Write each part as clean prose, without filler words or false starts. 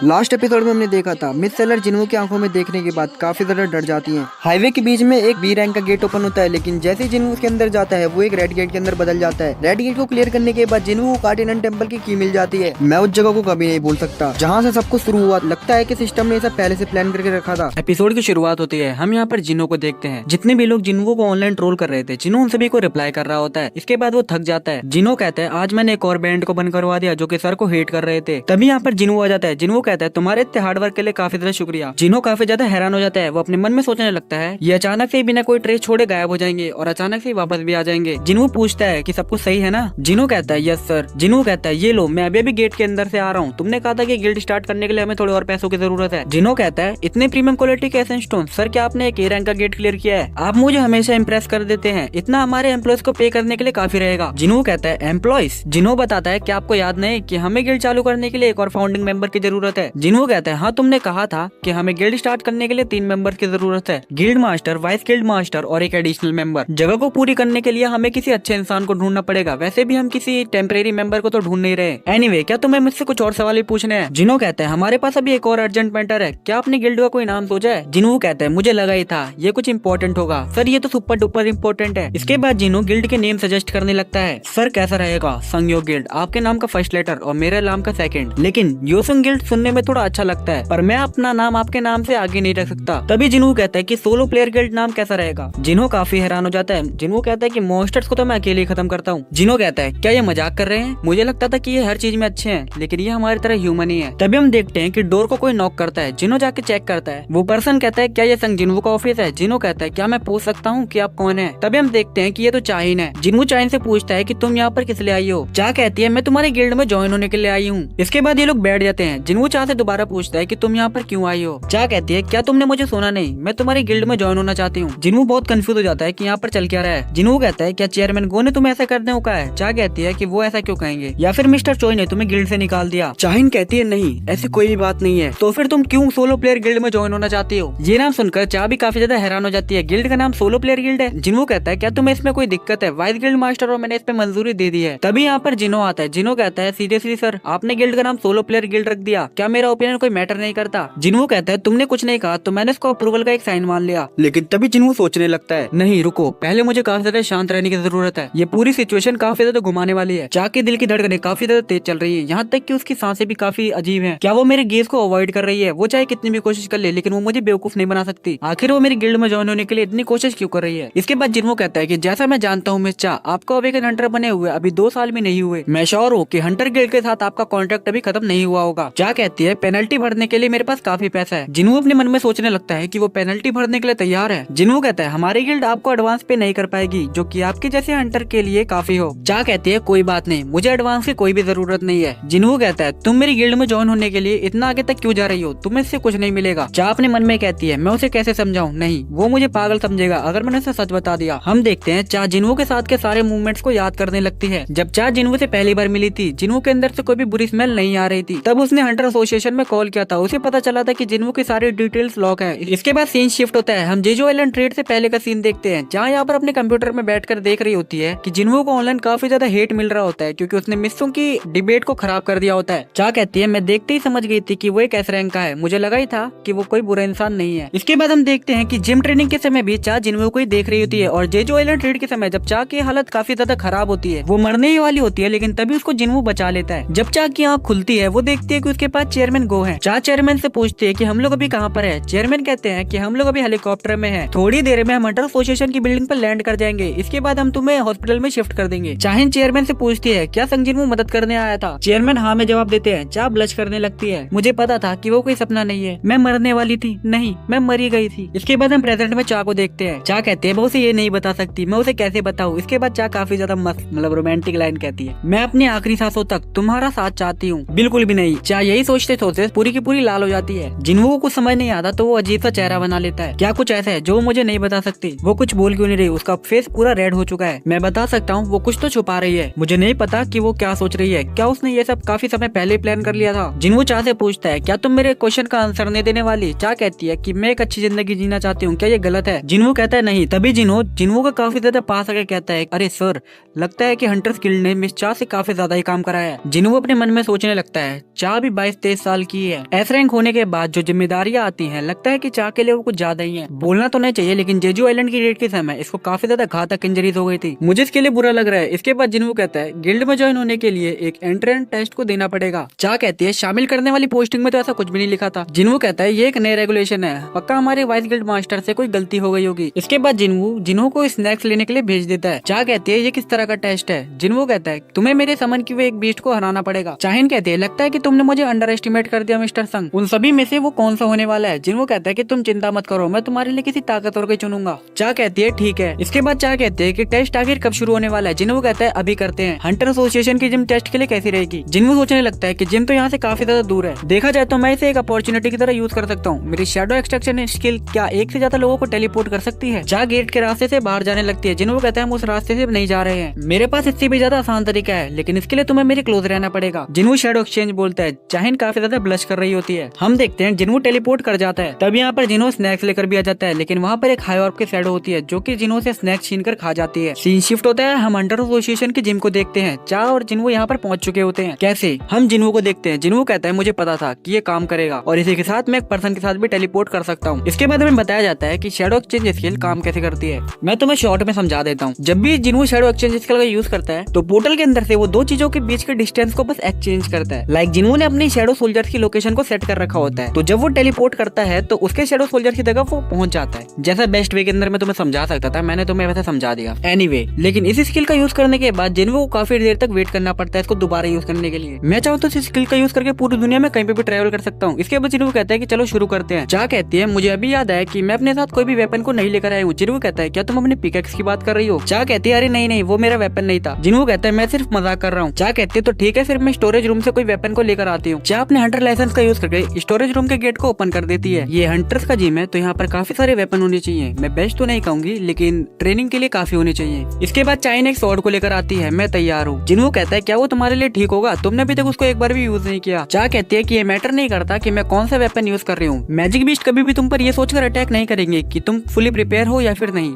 Last episode में हमने देखा था मिस सेलर जिन्हों की आंखों में देखने के बाद काफी ज्यादा डर जाती हैं। हाईवे के बीच में एक बी रैंक का गेट ओपन होता है, लेकिन जैसे ही जिन्हों उसके अंदर जाता है वो एक रेड गेट के अंदर बदल जाता है। रेड गेट को क्लियर करने के बाद जिन्हों को कार्डिनल टेम्पल की मिल जाती है। मैं उस जगह को कभी नहीं भूल सकता जहाँ से सब कुछ शुरू हुआ। लगता है कि सिस्टम ने इसे पहले से प्लान करके रखा था। एपिसोड की शुरुआत होती है, हम यहाँ पर जिन्हों को देखते हैं। जितने भी लोग जिन्हों को ऑनलाइन ट्रोल कर रहे थे, जिन्हों उन सभी को रिप्लाई कर रहा होता है। इसके बाद वो थक जाता है। जिन्हों कहता है आज मैंने एक और बैंड को बंद करवा दिया जो कि सर को हेट कर रहे थे। तभी यहाँ पर जिन्हों आ जाता है। जिन्हों कहता है तुम्हारे इतने हार्ड वर्क के लिए काफी ज्यादा शुक्रिया। जिन्हों काफी ज्यादा हैरान हो जाता है। वो अपने मन में सोचने लगता है ये अचानक से बिना कोई ट्रेस छोड़े गायब हो जाएंगे और अचानक से वापस भी आ जाएंगे। जिन्हों पूछता है कि सब कुछ सही है ना। जिन्हों कहता है यस सर। जिन्हों कहता है ये लो मैं अभी गेट के अंदर से आ रहा हूँ। तुमने कहा था कि गिल्ड स्टार्ट करने के लिए हमें थोड़े और पैसों की जरूरत है। जिन्हों कहता है इतने प्रीमियम क्वालिटी के एसेंस स्टोन सर क्या आपने एक ए रैंक का गेट क्लियर किया है? आप मुझे हमेशा इंप्रेस कर देते हैं। इतना हमारे एम्प्लॉयज को पे करने के लिए काफी रहेगा। जिन्हों कहता है एम्प्लॉयज। जिन्हों बताता है कि आपको याद नहीं कि हमें गिल्ड चालू करने के लिए एक और फाउंडिंग मेंबर की जरूरत है। जिन्हों कहता है हाँ तुमने कहा था कि हमें गिल्ड स्टार्ट करने के लिए 3 मेंबर्स की जरूरत है, guild master, vice guild master और एक एडिशनल मेंबर। जगह को पूरी करने के लिए हमें किसी अच्छे इंसान को ढूंढना पड़ेगा। वैसे भी हम किसी टेम्परेरी मेंबर को तो ढूंढ नहीं रहे। एनीवे, क्या तुम्हें मुझसे कुछ और सवाल पूछने हैं? जिन्हों कहते हैं हमारे पास अभी एक और अर्जेंट मैटर है। क्या आपने गिल्ड का कोई नाम सोचा है? जिन्हों कहते हैं मुझे लगा ही था ये कुछ इंपॉर्टेंट होगा सर, ये तो सुपर डुपर इंपॉर्टेंट है। इसके बाद जिन्हों गिल्ड के नेम सजेस्ट करने लगता है। सर कैसा रहेगा? संयोग गिल्ड, आपके नाम का फर्स्ट लेटर और मेरे नाम का सेकंड। लेकिन योसुंग गिल्ड सुनने में थोड़ा अच्छा लगता है, पर मैं अपना नाम आपके नाम से आगे नहीं रख सकता। तभी जिन्हों कहता है कि सोलो प्लेयर गिल्ड नाम कैसा रहेगा? जिन्हों काफी हैरान हो जाता है। जिन्हों कहता है कि मॉन्स्टर्स को तो मैं अकेले ही खत्म करता हूँ। जिन्हों कहता है क्या ये मजाक कर रहे हैं? मुझे लगता था कि ये हर चीज में अच्छे हैं, लेकिन ये हमारी तरह ह्यूमन ही है। तभी हम देखते हैं कि डोर को कोई नॉक करता है। जिन्हों जाके चेक करता है। वो पर्सन कहता है क्या ये संग जिन्हों का ऑफिस है? जिन्हों कहता है क्या मैं पूछ सकता हूँ कि आप कौन है? तभी हम देखते हैं कि ये तो चाहिन है। जिन्हों चाहिन से पूछता है कि तुम यहाँ पर किस लिए आई हो? चाह कहती है मैं तुम्हारे गिल्ड में ज्वाइन होने के लिए आई हूँ। इसके बाद ये लोग बैठ जाते हैं। जिन्हों चाह से दोबारा पूछता है कि तुम यहाँ पर क्यों आई हो? चाह कहती है क्या तुमने मुझे सुना नहीं? मैं तुम्हारी गिल्ड में ज्वाइन होना चाहती हूँ। जिन्हों बहुत कंफ्यूज हो जाता है कि यहाँ पर चल क्या रहा है। जिन्हों कहता है क्या चेयरमैन गो ने तुम्हें ऐसा करने को कहा है? चाह कहती है कि वो ऐसा क्यों कहेंगे, या फिर मिस्टर चोई ने तुम्हें गिल्ड से निकाल दिया? चाहिन कहती है नहीं ऐसी कोई भी बात नहीं है। तो फिर तुम क्यों सोलो प्लेयर गिल्ड में ज्वाइन होना चाहती हो? ये नाम सुनकर चाह भी काफी ज्यादा हैरान हो जाती है। गिल्ड का नाम सोलो प्लेयर गिल्ड है? जिन्हों कहता है क्या तुम्हें इसमें कोई दिक्कत है? वाइस गिल्ड मास्टर और मैंने इस पे मंजूरी दे दी है। तभी यहाँ पर जिन्हों आता है। जिन्हों कहता है सीरियसली सर आपने गिल्ड का नाम सोलो प्लेयर गिल्ड रख दिया, क्या मेरा ओपिनियन कोई मैटर नहीं करता? जिन्हों कहता है तुमने कुछ नहीं कहा तो मैंने इसको अप्रूवल का एक साइन मान लिया। लेकिन तभी जिन्हों सोचने लगता है नहीं रुको, पहले मुझे काफी ज्यादा शांत रहने की जरूरत है। ये पूरी सिचुएशन काफी ज्यादा घुमाने वाली है। चाह के दिल की धड़कनें काफी ज्यादा तेज चल रही है, यहाँ तक कि उसकी सांसें भी काफी अजीब हैं। क्या वो मेरे गेज को अवॉइड कर रही है? वो चाहे कितनी भी कोशिश कर ले, लेकिन वो मुझे बेवकूफ नहीं बना सकती। आखिर वो मेरी गिल्ड में ज्वाइन होने के लिए इतनी कोशिश क्यों कर रही है? इसके बाद जिन्हों कहता है कि जैसा मैं जानता हूँ मिस चाह, आपको अब एक हंटर बने हुए अभी 2 साल भी नहीं हुए। मैं श्योर हूँ कि हंटर गिल्ड के साथ आपका कॉन्ट्रैक्ट अभी खत्म नहीं हुआ होगा। चाह कहती है पेनल्टी भरने के लिए मेरे पास काफी पैसा है। जिन्हों अपने मन में सोचने लगता है कि वो पेनल्टी भरने के लिए तैयार है। जिन्हों कहता है हमारी गिल्ड आपको एडवांस पे नहीं कर पाएगी, जो कि आपके जैसे हंटर के लिए काफी हो। चाह कहती है कोई बात नहीं, मुझे एडवांस की कोई भी जरूरत नहीं है। जिन्हों कहता है तुम मेरी गिल्ड में ज्वाइन होने के लिए इतना आगे तक क्यों जा रही हो? तुम्हें इससे कुछ नहीं मिलेगा। चाह अपने मन में कहती है मैं उसे कैसे समझाऊं? नहीं, वो मुझे पागल समझेगा अगर मैंने उसे सच बता दिया। हम देखते हैं चाह जिन्हों के साथ के सारे मूवमेंट्स को याद करने लगती है। जब चाह जिन्हों से पहली बार मिली थी, जिन्हों के अंदर से कोई भी बुरी स्मेल नहीं आ रही थी, तब उसने हंटर एसोसिएशन में कॉल किया था। उसे पता चला था कि जिन्हों की सारी डिटेल्स लॉक है। इसके बाद सीन शिफ्ट होता है। हम जेजो आइलैंड ट्रेड से पहले का सीन देखते हैं, जहाँ यहाँ पर अपने कंप्यूटर में बैठकर देख रही होती है कि जिन्हों को ऑनलाइन काफी ज्यादा हेट मिल रहा होता है, क्योंकि उसने मिस्सों की डिबेट को खराब कर दिया होता है। चाह कहती है मैं देखते ही समझ गई थी कि वो एक एस रैंक का है, मुझे लगा ही था कि वो कोई बुरा इंसान नहीं है। इसके बाद हम देखते हैं कि जिम ट्रेनिंग के समय भी चाह जिन्हों को ही देख रही होती है, और जेजो आइलैंड ट्रेड के समय जब चाह की हालत काफी ज्यादा खराब होती है, वो मरने ही वाली होती है, लेकिन तभी उसको जिन्हों बचा लेता है। जब चाह की आँख खुलती है, वो देखती है कि उसके पास चेयरमैन गो है। चाह चेयरमैन से पूछती है कि हम लोग अभी कहाँ पर है? चेयरमैन कहते हैं कि हम लोग अभी हेलीकॉप्टर में हैं, थोड़ी देर में हम हंटर एसोसिएशन की बिल्डिंग पर लैंड कर जाएंगे, इसके बाद हम तुम्हें हॉस्पिटल में शिफ्ट कर देंगे। चाहिन चेयरमैन से पूछती है क्या संग जिन्हों मदद करने आया था? चेयरमैन हाँ में जवाब देते हैं। चाह ब्लश करने लगती है। मुझे पता था कि वो कोई सपना नहीं है, मैं मरने वाली थी, नहीं मैं मरी गई थी। इसके बाद हम प्रेजेंट में चाह को देखते हैं। चाह कहते हैं मैं उसे ये नहीं बता सकती, मैं उसे कैसे बताऊँ? इसके बाद चाह काफी ज्यादा मस्त मतलब रोमांटिक लाइन कहती है, मैं अपनी आखिरी सांसों तक तुम्हारा साथ चाहती हूँ। बिल्कुल भी नहीं। चाह यही सोचते सोचते पूरी की पूरी लाल हो जाती है। जिन्हों को कुछ समझ नहीं आता तो वो अजीब सा चेहरा बना लेता है। क्या कुछ ऐसा है जो मुझे नहीं बता सकती? वो कुछ बोल क्यों नहीं रही? उसका फेस पूरा रेड हो चुका है। मैं बता सकता हूँ वो कुछ तो छुपा रही है, मुझे नहीं पता कि वो क्या सोच रही है। क्या उसने ये सब काफी समय पहले प्लान कर लिया था? जिन्हों चाह से पूछता है क्या तुम मेरे क्वेश्चन का आंसर नहीं देने वाली? चाह कहती है कि मैं एक अच्छी जिंदगी जीना चाहती हूँ, क्या ये गलत है? जिन्हों कहता है नहीं। तभी जिन्हों का काफी ज्यादा पास आकर कहता है अरे सर, लगता है कि हंटर्स गिल्ड ने मिस चाह से काफी ज्यादा ही काम कराया है। जिन्हों अपने मन में सोचने लगता है चाह भी 22-23 23 साल की है। एस रैंक होने के बाद जो जिम्मेदारियां आती हैं, लगता है कि चा के लिए वो कुछ ज्यादा ही है। बोलना तो नहीं चाहिए, लेकिन जेजू आइलैंड की रेड के समय इसको काफी ज्यादा घातक इंजरीज हो गई थी। मुझे इसके लिए बुरा लग रहा है। इसके बाद जिनवू कहता है गिल्ड में ज्वाइन होने के लिए एक एंट्रेंस टेस्ट को देना पड़ेगा। चा कहती है शामिल करने वाली पोस्टिंग में तो ऐसा कुछ भी नहीं लिखा था। जिनवू कहता है ये एक नया रेगुलेशन है, पक्का हमारे वाइस गिल्ड मास्टर से कोई गलती हो गई होगी। इसके बाद जिनवू जिन्हों को स्नैक्स लेने के लिए भेज देता है। चा कहती है ये किस तरह का टेस्ट है। जिनवू कहता है तुम्हें मेरे समन की हुए एक बीस्ट को हराना पड़ेगा। चाहिन कहती है लगता है कि तुमने मुझे अंडर एस्टिमेट कर दिया मिस्टर संग। उन सभी में से वो कौन सा होने वाला है। जिनवू कहता है कि तुम चिंता मत करो, मैं तुम्हारे लिए किसी ताकतवर को चुनूंगा। चा कहती है ठीक है। इसके बाद चा कहते हैं कि टेस्ट आखिर कब शुरू होने वाला है। जिनवू कहता है अभी करते हैं। हंटर एसोसिएशन की जिम टेस्ट के लिए कैसी रहेगी। जिनवू सोचने लगता है कि जिम तो यहाँ से काफी ज्यादा दूर है, देखा जाए तो मैं इसे एक अपॉर्चुनिटी की तरह यूज कर सकता हूँ। मेरी शैडो एक्सट्रैक्शन स्किल क्या एक से ज्यादा लोगों को टेलीपोर्ट कर सकती है। चा गेट के रास्ते से बाहर जाने लगती है। जिनवू कहता है हम उस रास्ते से नहीं जा रहे हैं, मेरे पास इससे भी ज्यादा आसान तरीका है, लेकिन इसके लिए तुम्हें मेरे क्लोज रहना पड़ेगा। जिनवू शैडो एक्सचेंज बोलता है। चाहिन काफी ज्यादा ब्लश कर रही होती है। हम देखते हैं जिनवू टेलीपोर्ट कर जाता है। तब यहाँ पर जिन्हों स्नैक्स लेकर भी आ जाता है, लेकिन वहाँ पर एक हाई ऑर्ब की शैडो होती है जो कि जिन्हों से स्नैक्स छीन कर खा जाती है। सीन शिफ्ट होता है, हम हंटर एसोसिएशन की जिम को देखते हैं। चा और जिनवू यहाँ पर पहुंच चुके होते हैं। कैसे? हम जिनवू को देखते हैं। जिनवू कहता है मुझे पता था कि ये काम करेगा और इसी के साथ मैं एक पर्सन के साथ भी टेलीपोर्ट कर सकता हूँ। इसके बाद हमें बताया जाता है कि शैडो एक्सचेंज स्किल काम कैसे करती है। मैं तुम्हें शॉर्ट में समझा देता हूँ। जब भी जिनवू शैडो एक्सचेंज स्किल का यूज करता है तो पोर्टल के अंदर से वो दो चीजों के बीच के डिस्टेंस को बस एक्सचेंज करता है। लाइक जिनवू ने अपनी शैडो सोल्जर्स की लोकेशन को सेट कर रखा होता है, तो जब वो टेलीपोर्ट करता है तो उसके शैडो सोल्जर की जगह वो पहुंच जाता है। जैसा बेस्ट वे के अंदर मैं तुम्हें समझा सकता था, मैंने तुम्हें वैसे समझा दिया। एनीवे, लेकिन इस स्किल का यूज करने के बाद जिनवू को काफी देर तक वेट करना पड़ता है इसको दोबारा यूज करने के लिए। मैं चाहूँ तो इस स्किल का यूज करके पूरी दुनिया में कहीं पे भी ट्रैवल कर सकता हूँ। इसके बाद जिनवू कहता है कि चलो शुरू करते हैं। चा कहती है मुझे अभी याद है कि मैं अपने साथ कोई भी वेपन को नहीं लेकर आया हूँ। जिनवू कहता है क्या तुम अपने पिकैक्स की बात कर रही हो। चा कहती है अरे नहीं नहीं, वो मेरा वेपन नहीं था। जिनवू कहता है मैं सिर्फ मजाक कर रहा हूँ। चा कहती है तो ठीक है, फिर मैं स्टोरेज रूम से कोई वेपन को लेकर आती हूँ। चा अपने हंटर लाइसेंस का यूज करके स्टोरेज रूम के गेट को ओपन कर देती है। ये हंटर्स का जिम है तो यहाँ पर काफी सारे वेपन होने चाहिए। मैं बेस्ट तो नहीं कहूंगी, लेकिन ट्रेनिंग के लिए काफी होने चाहिए। इसके बाद चाइन एक स्वॉर्ड को लेकर आती है। मैं तैयार हूँ। जिनवू कहता है क्या वो तुम्हारे लिए ठीक होगा, तुमने अभी तक उसको एक बार भी यूज नहीं किया। चा कहती है कि ये मैटर नहीं करता कि मैं कौन सा वेपन यूज कर रही हूँ। मैजिक बीस्ट कभी भी तुम पर ये सोचकर अटैक नहीं करेंगे कि तुम फुली प्रिपेयर हो या फिर नहीं।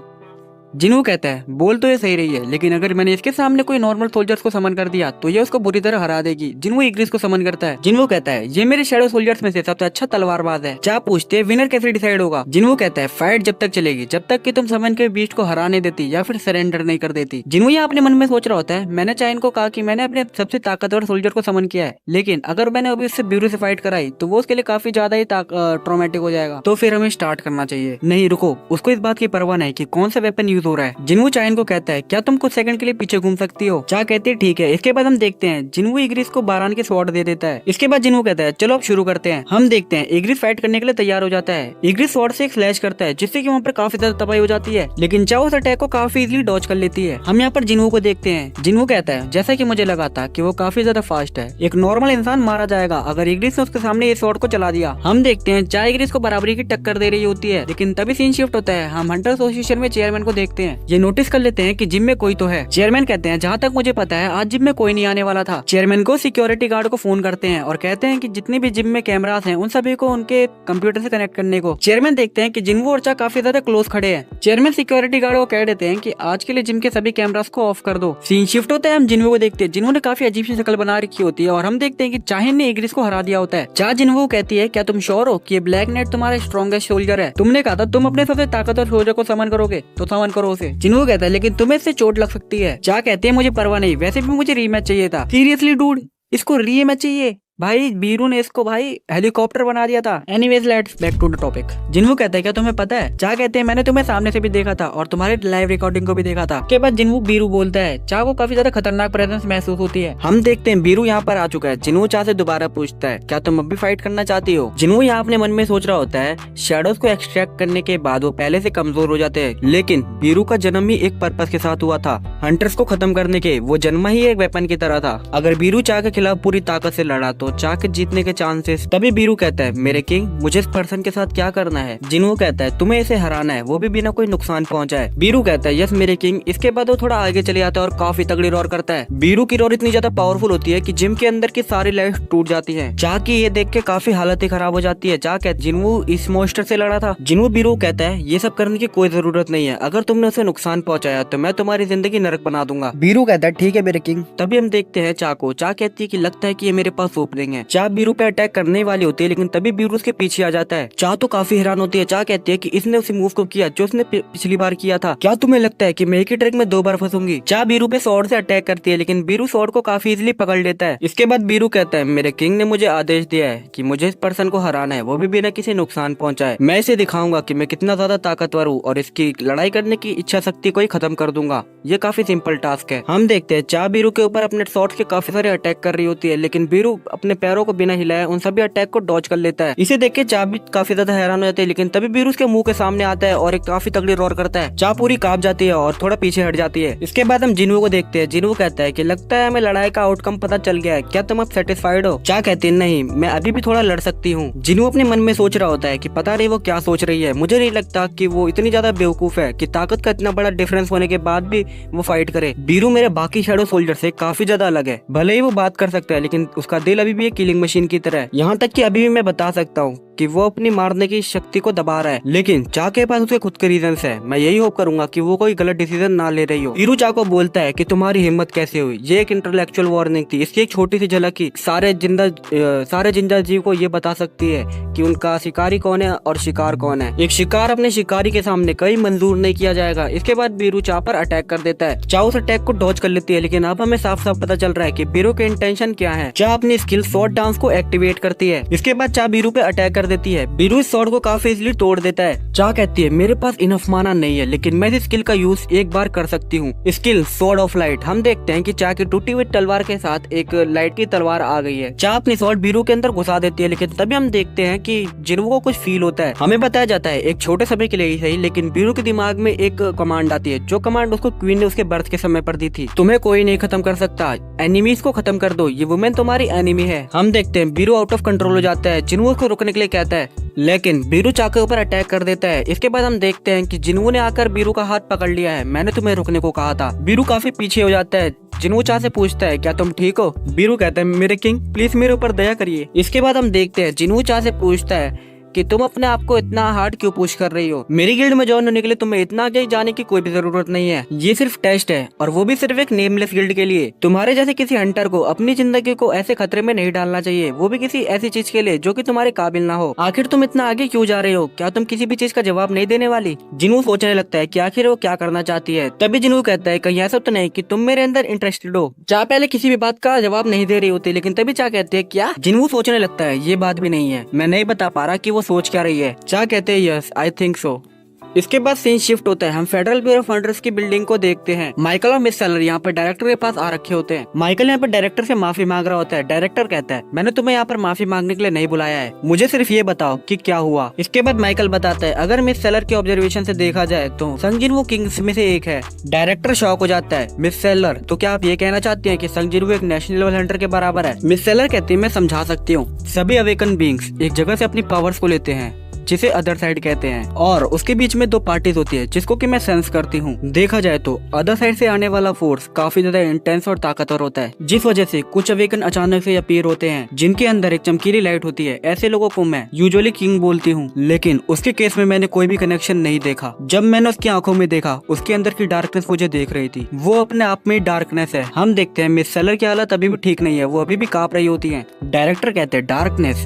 जिनवू कहता है बोल तो ये सही रही है, लेकिन अगर मैंने इसके सामने कोई नॉर्मल सोल्जर्स को समन कर दिया तो ये उसको बुरी तरह हरा देगी। जिनवू इग्रिस को समन करता है। जिनवू कहता है ये मेरे शैडो सोल्जर्स में से सबसे अच्छा तलवारबाज है। चा पूछते विनर कैसे डिसाइड होगा। जिनवू कहता है फाइट जब तक चलेगी जब तक कि तुम समन के बीस्ट को हराने देती या फिर सरेंडर नहीं कर देती। जिनवू यहाँ अपने मन में सोच रहा होता है मैंने चाइन को कहा कि मैंने अपने सबसे ताकतवर सोल्जर को समन किया है, लेकिन अगर मैंने अभी उससे ब्यूरो से फाइट कराई तो वो उसके लिए काफी ज्यादा ही ट्रॉमेटिक हो जाएगा, तो फिर हमें स्टार्ट करना चाहिए। नहीं रुको, उसको इस बात की परवाह नहीं कि कौन सा वेपन यूज हो रहा है। जिनवू चाइन को कहता है क्या तुम कुछ सेकंड के लिए पीछे घूम सकती हो। चा कहती है ठीक है। इसके बाद हम देखते हैं जिनवू इग्रिस को बारान के स्वॉर्ड दे देता है। इसके बाद जिनवू कहता है चलो अब शुरू करते हैं। हम देखते हैं इग्रिस फाइट करने के लिए तैयार हो जाता है। इग्रिस स्वॉर्ड से एक स्लैश करता है जिससे कि वहाँ पर काफी ज्यादा तबाही हो जाती है, लेकिन चा उस अटैक को काफी इजीली डॉज कर लेती है। हम यहाँ पर जिनवू को देखते हैं। जिनवू कहता है जैसा कि मुझे लगा था कि वो काफी ज्यादा फास्ट है, एक नॉर्मल इंसान मारा जाएगा अगर इग्रिस ने उसके सामने ये स्वॉर्ड को चला दिया। हम देखते हैं चा इग्रिस को बराबरी की टक्कर दे रही होती है, लेकिन तभी सीन शिफ्ट होता है। हम हंटर एसोसिएशन में चेयरमैन को देखते हैं। ये नोटिस कर लेते हैं कि जिम में कोई तो है। चेयरमैन कहते हैं जहाँ तक मुझे पता है आज जिम में कोई नहीं आने वाला था। चेयरमैन को सिक्योरिटी गार्ड को फोन करते हैं और कहते हैं कि जितने भी जिम में कैमरास हैं उन सभी को उनके कंप्यूटर से कनेक्ट करने को। चेयरमैन देखते हैं कि जिनवू और चा काफी ज्यादा क्लोज खड़े हैं। चेयरमैन सिक्योरिटी गार्ड को कह देते हैं कि आज के लिए जिम के सभी कैमरास को ऑफ कर दो। सीन शिफ्ट होता है, हम जिनवू को देखते हैं। जिनवू ने काफी अजीब सी शक्ल बना रखी होती है और हम देखते हैं कि चाहिन ने इग्रिस को हरा दिया होता है। चा जिनवू को कहती है क्या तुम श्योर हो कि ये ब्लैक नाइट तुम्हारा स्ट्रॉन्गेस्ट सोल्जर है, तुमने कहा था तुम अपने सबसे ताकतवर सोल्जर को समन करोगे तो समन करो उसे। जिनवू कहता है लेकिन तुम्हें इससे चोट लग सकती है। चा कहते हैं मुझे परवाह नहीं, वैसे भी मुझे रीमैच चाहिए था। सीरियसली डूड, इसको रीमैच चाहिए? भाई बीरू ने इसको भाई हेलीकॉप्टर बना दिया था। Anyways let's back to the topic. Jinwoo कहता है क्या तुम्हें पता है। चा कहते हैं मैंने तुम्हें सामने से भी देखा था और तुम्हारे लाइव रिकॉर्डिंग को भी देखा था। के बाद जिनवू बीरू बोलता है। चा को काफी ज्यादा खतरनाक प्रेजेंस महसूस होती है। हम देखते हैं बीरू यहाँ पर आ चुका है। जिनवू चा से दोबारा पूछता है क्या तुम अब भी फाइट करना चाहती हो। जिनवू यहाँ अपने मन में सोच रहा होता है शैडोज को एक्सट्रैक्ट करने के बाद वो पहले से कमजोर हो जाते हैं, लेकिन बीरू का जन्म ही एक पर्पस के साथ हुआ था, हंटर्स को खत्म करने के। वो जन्म ही एक वेपन की तरह था। अगर बीरू चा के खिलाफ पूरी ताकत से लड़ा तो चा के जीतने के चांसेस। तभी बीरू कहता है मेरे किंग मुझे इस पर्सन के साथ क्या करना है। जिनवू कहता है तुम्हें इसे हराना है, वो भी बिना कोई नुकसान पहुंचाए। बीरू कहता है यस मेरे किंग। इसके बाद वो थोड़ा आगे चले जाता है और काफी तगड़ी रोर करता है। बीरू की रोर इतनी ज्यादा पावरफुल होती है कि जिम के अंदर की सारी लाइफ टूट जाती है। चा की ये देख के काफी हालत ही खराब हो जाती है। चा कहता जिनवू इस मॉन्स्टर से लड़ा था। जिनवू बीरू कहता है ये सब करने की कोई जरूरत नहीं है, अगर तुमने उसे नुकसान पहुंचाया तो मैं तुम्हारी जिंदगी नरक बना दूंगा। बीरू कहता है ठीक है मेरे किंग। तभी हम देखते हैं चा को। चा कहती है कि लगता है कि ये मेरे पास होप देंगे। चा बीरू पे अटैक करने वाली होती है, लेकिन तभी बीरू उसके पीछे आ जाता है। चा तो काफी हैरान होती है। चा कहती है कि इसने उसी मूव को किया जो उसने पिछली बार किया था। क्या तुम्हें लगता है कि मैं एक ही ट्रैक में 2 बार फंसूंगी? चा बीरू पे स्वॉर्ड से अटैक करती है, लेकिन बीरू स्वॉर्ड को काफी इजीली पकड़ लेता है। इसके बाद बीरू कहता है मेरे किंग ने मुझे आदेश दिया है कि मुझे इस पर्सन को हराना है, वो भी बिना किसी नुकसान पहुंचाए। मैं इसे दिखाऊंगा कि मैं कितना ज्यादा ताकतवर हूँ और इसकी लड़ाई करने की इच्छा शक्ति को ही खत्म कर दूंगा। ये काफी सिंपल टास्क है। हम देखते हैं चा बीरू के ऊपर अपने शॉट्स के काफी सारे अटैक कर रही होती है, लेकिन बीरू अपने पैरों को बिना हिलाए उन सभी अटैक को डॉज कर लेता है। इसे देख के चा भी काफी ज्यादा हैरान हो जाती है, लेकिन तभी बीरू उसके मुंह के सामने आता है और एक काफी तगड़ी रोर करता है। चा पूरी कांप जाती है और थोड़ा पीछे हट जाती है। इसके बाद हम जिन्हू को देखते हैं। जिन्हू कहता है कि लगता है हमें लड़ाई का आउटकम पता चल गया है, क्या तुम अब सेटिस्फाइड हो? चा कहती है नहीं, मैं अभी भी थोड़ा लड़ सकती हूँ। जिन्हू अपने मन में सोच रहा होता है कि पता नहीं वो क्या सोच रही है। मुझे नहीं लगता कि वो इतनी ज्यादा बेवकूफ है कि ताकत का इतना बड़ा डिफरेंस होने के बाद भी वो फाइट करे। बीरू मेरे बाकी शैडो सोल्जर से काफी ज्यादा अलग है। भले ही वो बात कर सकता है, लेकिन उसका दिल अभी भी एक किलिंग मशीन की तरह है। यहाँ तक कि अभी भी मैं बता सकता हूँ कि वो अपनी मारने की शक्ति को दबा रहा है, लेकिन चा के पास उसके खुद के रीजंस है। मैं यही होप करूंगा कि वो कोई गलत डिसीजन ना ले रही हो। बीरू चा को बोलता है कि तुम्हारी हिम्मत कैसे हुई? ये एक इंटेलेक्चुअल वार्निंग थी। इसकी एक छोटी सी झलक ही सारे जिंदा जीव को ये बता सकती है कि उनका शिकारी कौन है और शिकार कौन है। एक शिकार अपने शिकारी के सामने कहीं मंजूर नहीं किया जाएगा। इसके बाद बीरू चा पर अटैक कर देता है। चा उस अटैक को डॉज कर लेती है, लेकिन अब हमें साफ साफ पता चल रहा है कि बीरू के इंटेंशन क्या है। चा अपनी स्किल शॉर्ट डांस को एक्टिवेट करती है। इसके बाद चा बीरू पे अटैक कर देती है। बीरू इस स्वॉर्ड को काफी इजीली तोड़ देता है। चा कहती है मेरे पास इनफ माना नहीं है, लेकिन मैं इस स्किल का यूज एक बार कर सकती हूँ। Skill sword of light. हम देखते हैं कि चा की टूटी हुई तलवार के साथ एक लाइट की तलवार आ गई है। चा अपनी स्वॉर्ड बीरू के अंदर घुसा देती है, लेकिन तभी हम देखते हैं कि जिन्हू को कुछ फील होता है। हमें बताया जाता है एक छोटे समय के लिए ही सही, लेकिन बीरू के दिमाग में एक कमांड आती है, जो कमांड उसको क्वीन ने उसके बर्थ के समय पर दी थी। तुम्हें कोई नहीं खत्म कर सकता, एनिमीज को खत्म कर दो, ये वुमेन तुम्हारी एनिमी है। हम देखते हैं बीरू आउट ऑफ कंट्रोल हो जाता है। जिन्हू उसको रोकने के लिए कहता है, लेकिन बीरू चा के ऊपर अटैक कर देता है। इसके बाद हम देखते हैं कि जिन्हू ने आकर बीरू का हाथ पकड़ लिया है। मैंने तुम्हें रुकने को कहा था। बीरू काफी पीछे हो जाता है। जिन्हू चा से पूछता है क्या तुम ठीक हो? बीरू कहता है मेरे किंग प्लीज मेरे ऊपर दया करिए। इसके बाद हम देखते हैं जिन्हू चा से पूछता है कि तुम अपने आप को इतना हार्ड क्यों पुश कर रही हो? मेरी गिल्ड में ज्वाइन होने के लिए तुम्हें इतना आगे जाने की कोई भी जरूरत नहीं है। ये सिर्फ टेस्ट है, और वो भी सिर्फ एक नेमलेस गिल्ड के लिए। तुम्हारे जैसे किसी हंटर को अपनी जिंदगी को ऐसे खतरे में नहीं डालना चाहिए, वो भी किसी ऐसी चीज के लिए जो कि तुम्हारे काबिल ना हो। आखिर तुम इतना आगे क्यों जा रहे हो? क्या तुम किसी भी चीज का जवाब नहीं देने वाली? जिन्हू सोचने लगता है कि आखिर वो क्या करना चाहती है। तभी जिन्हू कहता है कहीं ऐसा तो नहीं कि तुम मेरे अंदर इंटरेस्टेड हो। चा पहले किसी भी बात का जवाब नहीं दे रही होती, लेकिन तभी चा कहती है क्या? जिन्हू सोचने लगता है ये बात भी नहीं है, मैं नहीं बता पा रहा कि वो सोच क्या रही है। चा कहते हैं यस आई थिंक सो। इसके बाद सीन शिफ्ट होता है। हम फेडरल ब्यूरो ऑफ फंडर्स की बिल्डिंग को देखते हैं। माइकल और मिस सेलर यहाँ पर डायरेक्टर के पास आ रखे होते हैं। माइकल यहाँ पर डायरेक्टर से माफी मांग रहा होता है। डायरेक्टर कहता है मैंने तुम्हें यहाँ पर माफी मांगने के लिए नहीं बुलाया है, मुझे सिर्फ ये बताओ कि क्या हुआ। इसके बाद माइकल बताता है अगर मिस सेलर के ऑब्जर्वेशन से देखा जाए तो संग जिन्हू किंग्स में से एक है। डायरेक्टर शॉक हो जाता है। मिस सेलर तो क्या आप ये कहना चाहती है कि संग जिन्हू एक नेशनल लेवल हंटर के बराबर है? मिस सेलर कहती है मैं समझा सकती हूँ। सभी अवेकन बींग्स एक जगह से अपनी पावर्स को लेते हैं जिसे अदर साइड कहते हैं, और उसके बीच में 2 पार्टीज होती है जिसको कि मैं सेंस करती हूँ। देखा जाए तो अदर साइड से आने वाला फोर्स काफी ज्यादा इंटेंस और ताकतवर होता है, जिस वजह से कुछ अवेकन अचानक से अपीयर होते हैं जिनके अंदर एक चमकीली लाइट होती है। ऐसे लोगों को मैं यूजुअली किंग बोलती हूँ, लेकिन उसके केस में मैंने कोई भी कनेक्शन नहीं देखा। जब मैंने उसकी आंखों में देखा, उसके अंदर की डार्कनेस मुझे देख रही थी। वो अपने आप में डार्कनेस है। हम देखते हैं मिस सेलर की हालत अभी भी ठीक नहीं है, वो अभी भी कांप रही होती है। डायरेक्टर कहते हैं डार्कनेस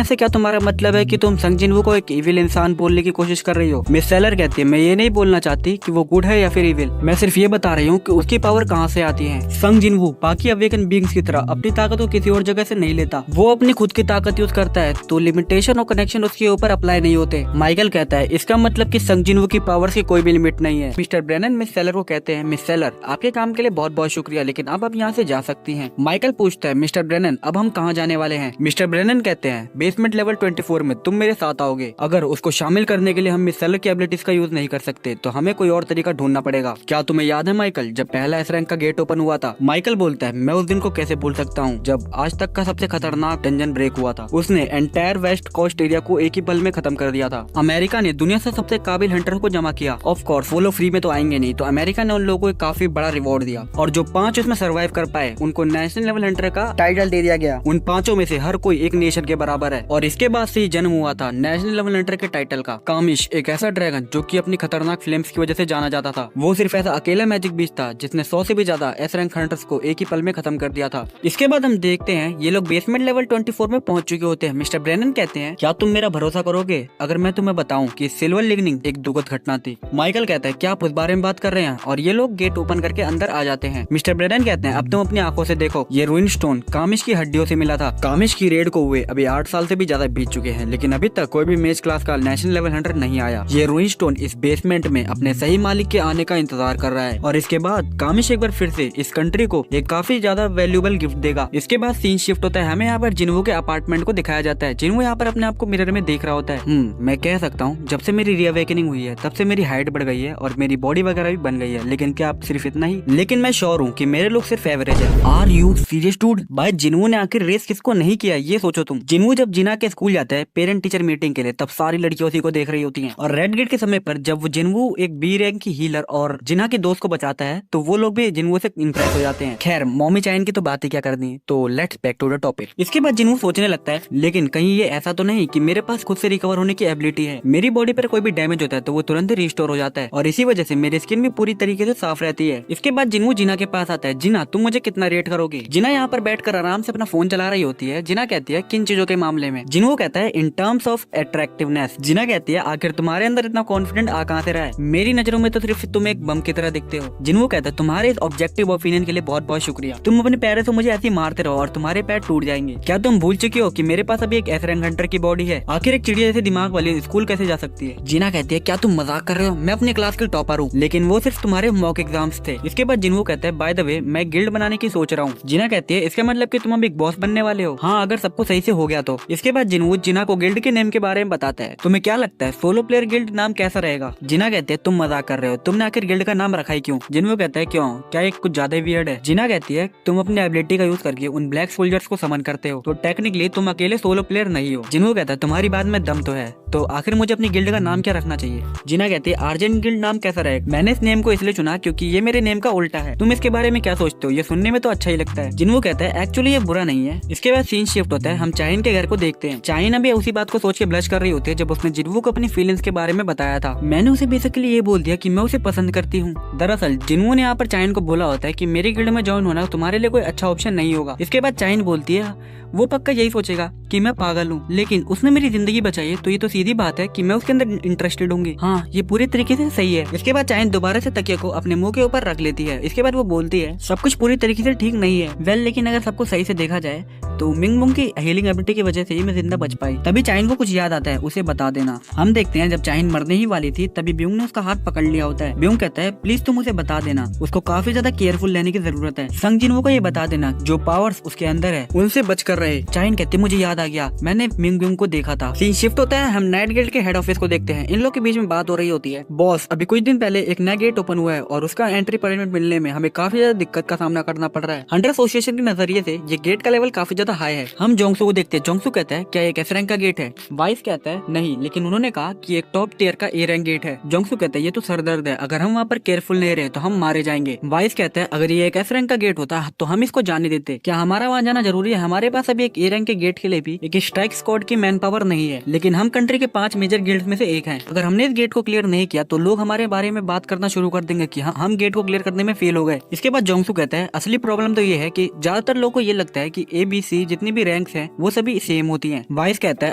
से क्या तुम्हारा मतलब है कि तुम संग जिन्हू को एक इविल इंसान बोलने की कोशिश कर रही हो? मिस सेलर कहती है मैं ये नहीं बोलना चाहती कि वो गुड है या फिर इविल, मैं सिर्फ ये बता रही हूँ कि उसकी पावर कहाँ से आती है। संग जिन्हू बाकी अवेकन बीइंग्स की तरह अपनी ताकत को किसी और जगह से नहीं लेता, वो अपनी खुद की ताकत यूज करता है, तो लिमिटेशन और कनेक्शन उसके ऊपर अप्लाई नहीं होते। माइकल कहता है इसका मतलब कि संग जिन्हू की पावर की कोई भी लिमिट नहीं है। मिस्टर ब्रेनन मिस सेलर को कहते हैं मिस सेलर आपके काम के लिए बहुत बहुत शुक्रिया, लेकिन अब आप यहाँ से जा सकती हैं। माइकल पूछता है मिस्टर ब्रेनन अब हम कहाँ जाने वाले हैं? मिस्टर ब्रेनन कहते हैं बेसमेंट लेवल 24 में तुम मेरे साथ आओगे। अगर उसको शामिल करने के लिए हम मिस सेलर की एबिलिटीज का यूज नहीं कर सकते तो हमें कोई और तरीका ढूंढना पड़ेगा। क्या तुम्हें याद है माइकल जब पहला एस रैंक का गेट ओपन हुआ था? माइकल बोलता है मैं उस दिन को कैसे भूल सकता हूँ जब आज तक का सबसे खतरनाक डंजन ब्रेक हुआ था। उसने एंटायर वेस्ट कोस्ट एरिया को एक ही पल में खत्म कर दिया था। अमेरिका ने दुनिया से सबसे काबिल हंटर को जमा किया। ऑफ कोर्स वो लोग फ्री में तो आएंगे नहीं, तो अमेरिका ने उन लोगों को एक काफी बड़ा रिवॉर्ड दिया, और जो 5 उसमें सर्वाइव कर पाए उनको नेशनल लेवल हंटर का टाइटल दे दिया गया। उन 5 में से हर कोई एक नेशन के बराबर है। और इसके बाद से जन्म हुआ था नेशनल लेवल हंटर के टाइटल का। कामिश एक ऐसा ड्रैगन जो कि अपनी खतरनाक फ्लेम्स की वजह से जाना जाता था। वो सिर्फ ऐसा अकेला मैजिक बीस्ट था जिसने 100 से भी ज्यादा एस रैंक हंटर्स को एक ही पल में खत्म कर दिया था। इसके बाद हम देखते हैं ये लोग बेसमेंट लेवल 24 में पहुंच चुके होते हैं। मिस्टर ब्रेनन कहते हैं, क्या तुम मेरा भरोसा करोगे अगर मैं तुम्हें बताऊं कि सिल्वर लिगनिंग एक दुखद घटना थी। माइकल कहता है, क्या आप उस बारे में बात कर रहे हैं? और ये लोग गेट ओपन करके अंदर आ जाते हैं। मिस्टर ब्रेनन कहते हैं, अब तुम अपनी आंखों से देखो, ये रूइन स्टोन कामिश की हड्डियों से मिला था। कामिश की रेड को हुए अभी 8 साल से भी ज्यादा बीत चुके हैं, लेकिन अभी तक कोई भी मेज क्लास का नेशनल लेवल हंटर नहीं आया। ये रूइन स्टोन इस बेसमेंट में अपने सही मालिक के आने का इंतजार कर रहा है और इसके बाद कामिश एक बार फिर से इस कंट्री को एक काफी ज्यादा वैल्यूएबल गिफ्ट देगा। इसके बाद सीन शिफ्ट होता है, हमें यहाँ पर जिन्वो के अपार्टमेंट को दिखाया जाता है। जिन्वो यहाँ पर अपने आप को मिरर में देख रहा होता है। मैं कह सकता हूँ जब से मेरी रीअवेकनिंग हुई है तब से मेरी हाइट बढ़ गई है और मेरी बॉडी वगैरह भी बन गई है, लेकिन क्या आप सिर्फ इतना ही? लेकिन मैं श्योर हूँ कि मेरे लोग सिर्फ एवरेज है। Are you serious dude? भाई जिन्वो ने आखिर रेस किसको नहीं किया ये सोचो तुम। जिन्वो जब जिना के स्कूल जाता है पेरेंट टीचर मीटिंग के लिए, तब सारी लड़कियां उसी को देख रही होती हैं। और रेड गेट के समय पर जब वो जिन्वो एक बी रैंक की हीलर और जिना के दोस्त को बचाता है तो वो लोग भी जिन्वो से इंप्रेस हो जाते हैं। खैर मॉमी चाइन की तो बात ही क्या करनी, तो let's back to the topic. इसके बाद जिन्वो सोचने लगता है, लेकिन कहीं ये ऐसा तो नहीं कि मेरे पास खुद से रिकवर होने की एबिलिटी है। मेरी बॉडी पर कोई भी डैमेज होता है तो वो तुरंत ही रिस्टोर हो जाता है और इसी वजह से मेरी स्किन भी पूरी तरीके से साफ रहती है। इसके बाद जिन्वो जिना के पास आता है, जिना तुम मुझे कितना रेट करोगे? जिना यहाँ पर बैठकर आराम से अपना फोन चला रही होती है। जिना कहती है, किन चीजों के मामले में? जिन्वो कहता है, इन टर्म्स ऑफ अट्रैक्टिवनेस। जिना कहती है, आखिर तुम्हारे अंदर इतना कॉन्फिडेंट आ कहां से रहा है? मेरी नजरों में तो सिर्फ तुम एक बम की तरह दिखते हो। जिन्वो कहता है, तुम्हारे इस ऑब्जेक्टिव ओपिनियन के लिए बहुत बहुत शुक्रिया। तुम अपने पैरों से मुझे ऐसे मारते रहो और तुम्हारे पैर टूट जाएंगे। क्या तुम भूल चुके हो कि मेरे पास अभी एक एस रैंक हंटर की बॉडी है? आखिर एक चिड़िया जैसे दिमाग वाली स्कूल कैसे जा सकती है? जिना कहती है, क्या तुम मजाक कर रहे हो? मैं अपनी क्लास के टॉपर हूँ, लेकिन वो सिर्फ तुम्हारे मॉक एग्जाम्स थे। इसके बाद जिन्वो कहता है, बाय द वे मैं गिल्ड बनाने की सोच रहा हूँ। जिना कहती है, इसका मतलब कि तुम अब एक बॉस बनने वाले हो? हाँ, अगर सबको सही से हो गया तो। इसके बाद जिन्वो जिना को गिल्ड के नेम के बारे में बताता है। तुम्हें क्या लगता है सोलो प्लेयर गिल्ड नाम कैसा रहेगा? जिना कहते हैं, तुम मजाक कर रहे हो, तुमने आखिर गिल्ड का नाम रखा ही क्यों? जिन्वो कहता है, क्यों, क्या एक कुछ ज्यादा वियर्ड है? जिना कहती है, तुम अपनी एबिलिटी का यूज करके उन ब्लैक सोल्जर्स को समन करते हो, तो टेक्निकली तुम अकेले सोलो प्लेयर नहीं हो। जिन्वो कहता है, तुम्हारी बात में दम तो है, तो आखिर मुझे अपनी गिल्ड का नाम क्या रखना चाहिए? जिना कहती है, आर्जेंट गिल्ड नाम कैसा रहेगा? मैंने इस नेम को इसलिए चुना क्योंकि ये मेरे नेम का उल्टा है। तुम इसके बारे में क्या सोचते हो? ये सुनने में तो अच्छा ही लगता है। जिन्वो कहता है, एक्चुअली ये बुरा नहीं है। इसके बाद सीन शिफ्ट होता है, हम चाइन के घर को देखते हैं। चाइन अभी उसी बात को सोच के ब्लश कर रही होती है जब उसने जिन्वो को अपनी फीलिंग्स के बारे में बताया था। मैंने उसे बेसिकली ये बोल दिया कि मैं उसे पसंद करती हूँ। दरअसल जिन्वो ने यहाँ पर चाइन को बोला होता है कि मेरी गिल्ड में ज्वाइन होना तुम्हारे लिए कोई अच्छा ऑप्शन नहीं होगा। इसके बाद चाइन बोलती है, वो पक्का यही सोचेगा कि मैं पागल हूँ, लेकिन उसने मेरी जिंदगी बचाई है तो ये तो सीधी बात है कि मैं उसके अंदर इंटरेस्टेड होंगी। हाँ, ये पूरी तरीके से सही है। इसके बाद चाइन दोबारा से तकिया को अपने मुंह के ऊपर रख लेती है। इसके बाद वो बोलती है, सब कुछ पूरी तरीके से ठीक नहीं है। वेल, लेकिन अगर सबको सही से देखा जाए तो मिंग मुंग की हीलिंग एबिलिटी की वजह से ही मैं जिंदा बच पाई। तभी चाइन को कुछ याद आता है, उसे बता देना। हम देखते हैं जब चाइन मरने ही वाली थी तभी ब्यूंग ने उसका हाथ पकड़ लिया होता है। ब्यूंग कहता है, प्लीज तुम उसे बता देना, उसको काफी ज्यादा केयरफुल रहने की जरूरत है। संग जिन्वो को ये बता देना जो पावर्स उसके अंदर है उनसे बच कर रहे। चाइन कहती, मुझे याद आ गया, मैंने मिंग ब्यूंग को देखा था। सीन शिफ्ट होता है, हम नाइट गिल्ड के हेड ऑफिस को देखते हैं। इन लोग के बीच में बात हो रही होती है। बॉस, अभी कुछ दिन पहले एक नया गेट ओपन हुआ है और उसका एंट्री परमिट मिलने में हमें काफी ज्यादा दिक्कत का सामना करना पड़ रहा है। हंटर एसोसिएशन के नजरिए से ये गेट का लेवल काफी ज्यादा हाई है। हम जोंगसू को देखते हैं। जोंगसू कहता है, क्या एक एस रैंक का गेट है? वाइस कहता है, नहीं, लेकिन उन्होंने कहा कि एक टॉप टियर का ए रैंक गेट है। जोंगसू कहता है, ये तो सरदर्द है, अगर हम वहाँ पर केयरफुल नहीं रहे तो हम मारे जाएंगे। वाइस कहता है, अगर ये एक एस रैंक का गेट होता तो हम इसको जाने देते। क्या हमारा वहाँ जाना जरूरी है? हमारे पास अभी एक ए रैंक के गेट के लिए भी एक स्ट्राइक स्क्वाड की मैन पावर नहीं है, लेकिन हम कंट्री के 5 मेजर गिल्ड में से एक हैं। अगर हमने इस गेट को क्लियर नहीं किया तो लोग हमारे बारे में बात करना शुरू कर देंगे कि हम गेट को क्लियर करने में फेल हो गए। इसके बाद जोंगसू कहता है, असली प्रॉब्लम तो ये है कि ज्यादातर लोगों को ये लगता है कि ABC जितनी भी रैंक्स हैं वो सभी सेम होती हैं। वाइस कहता है,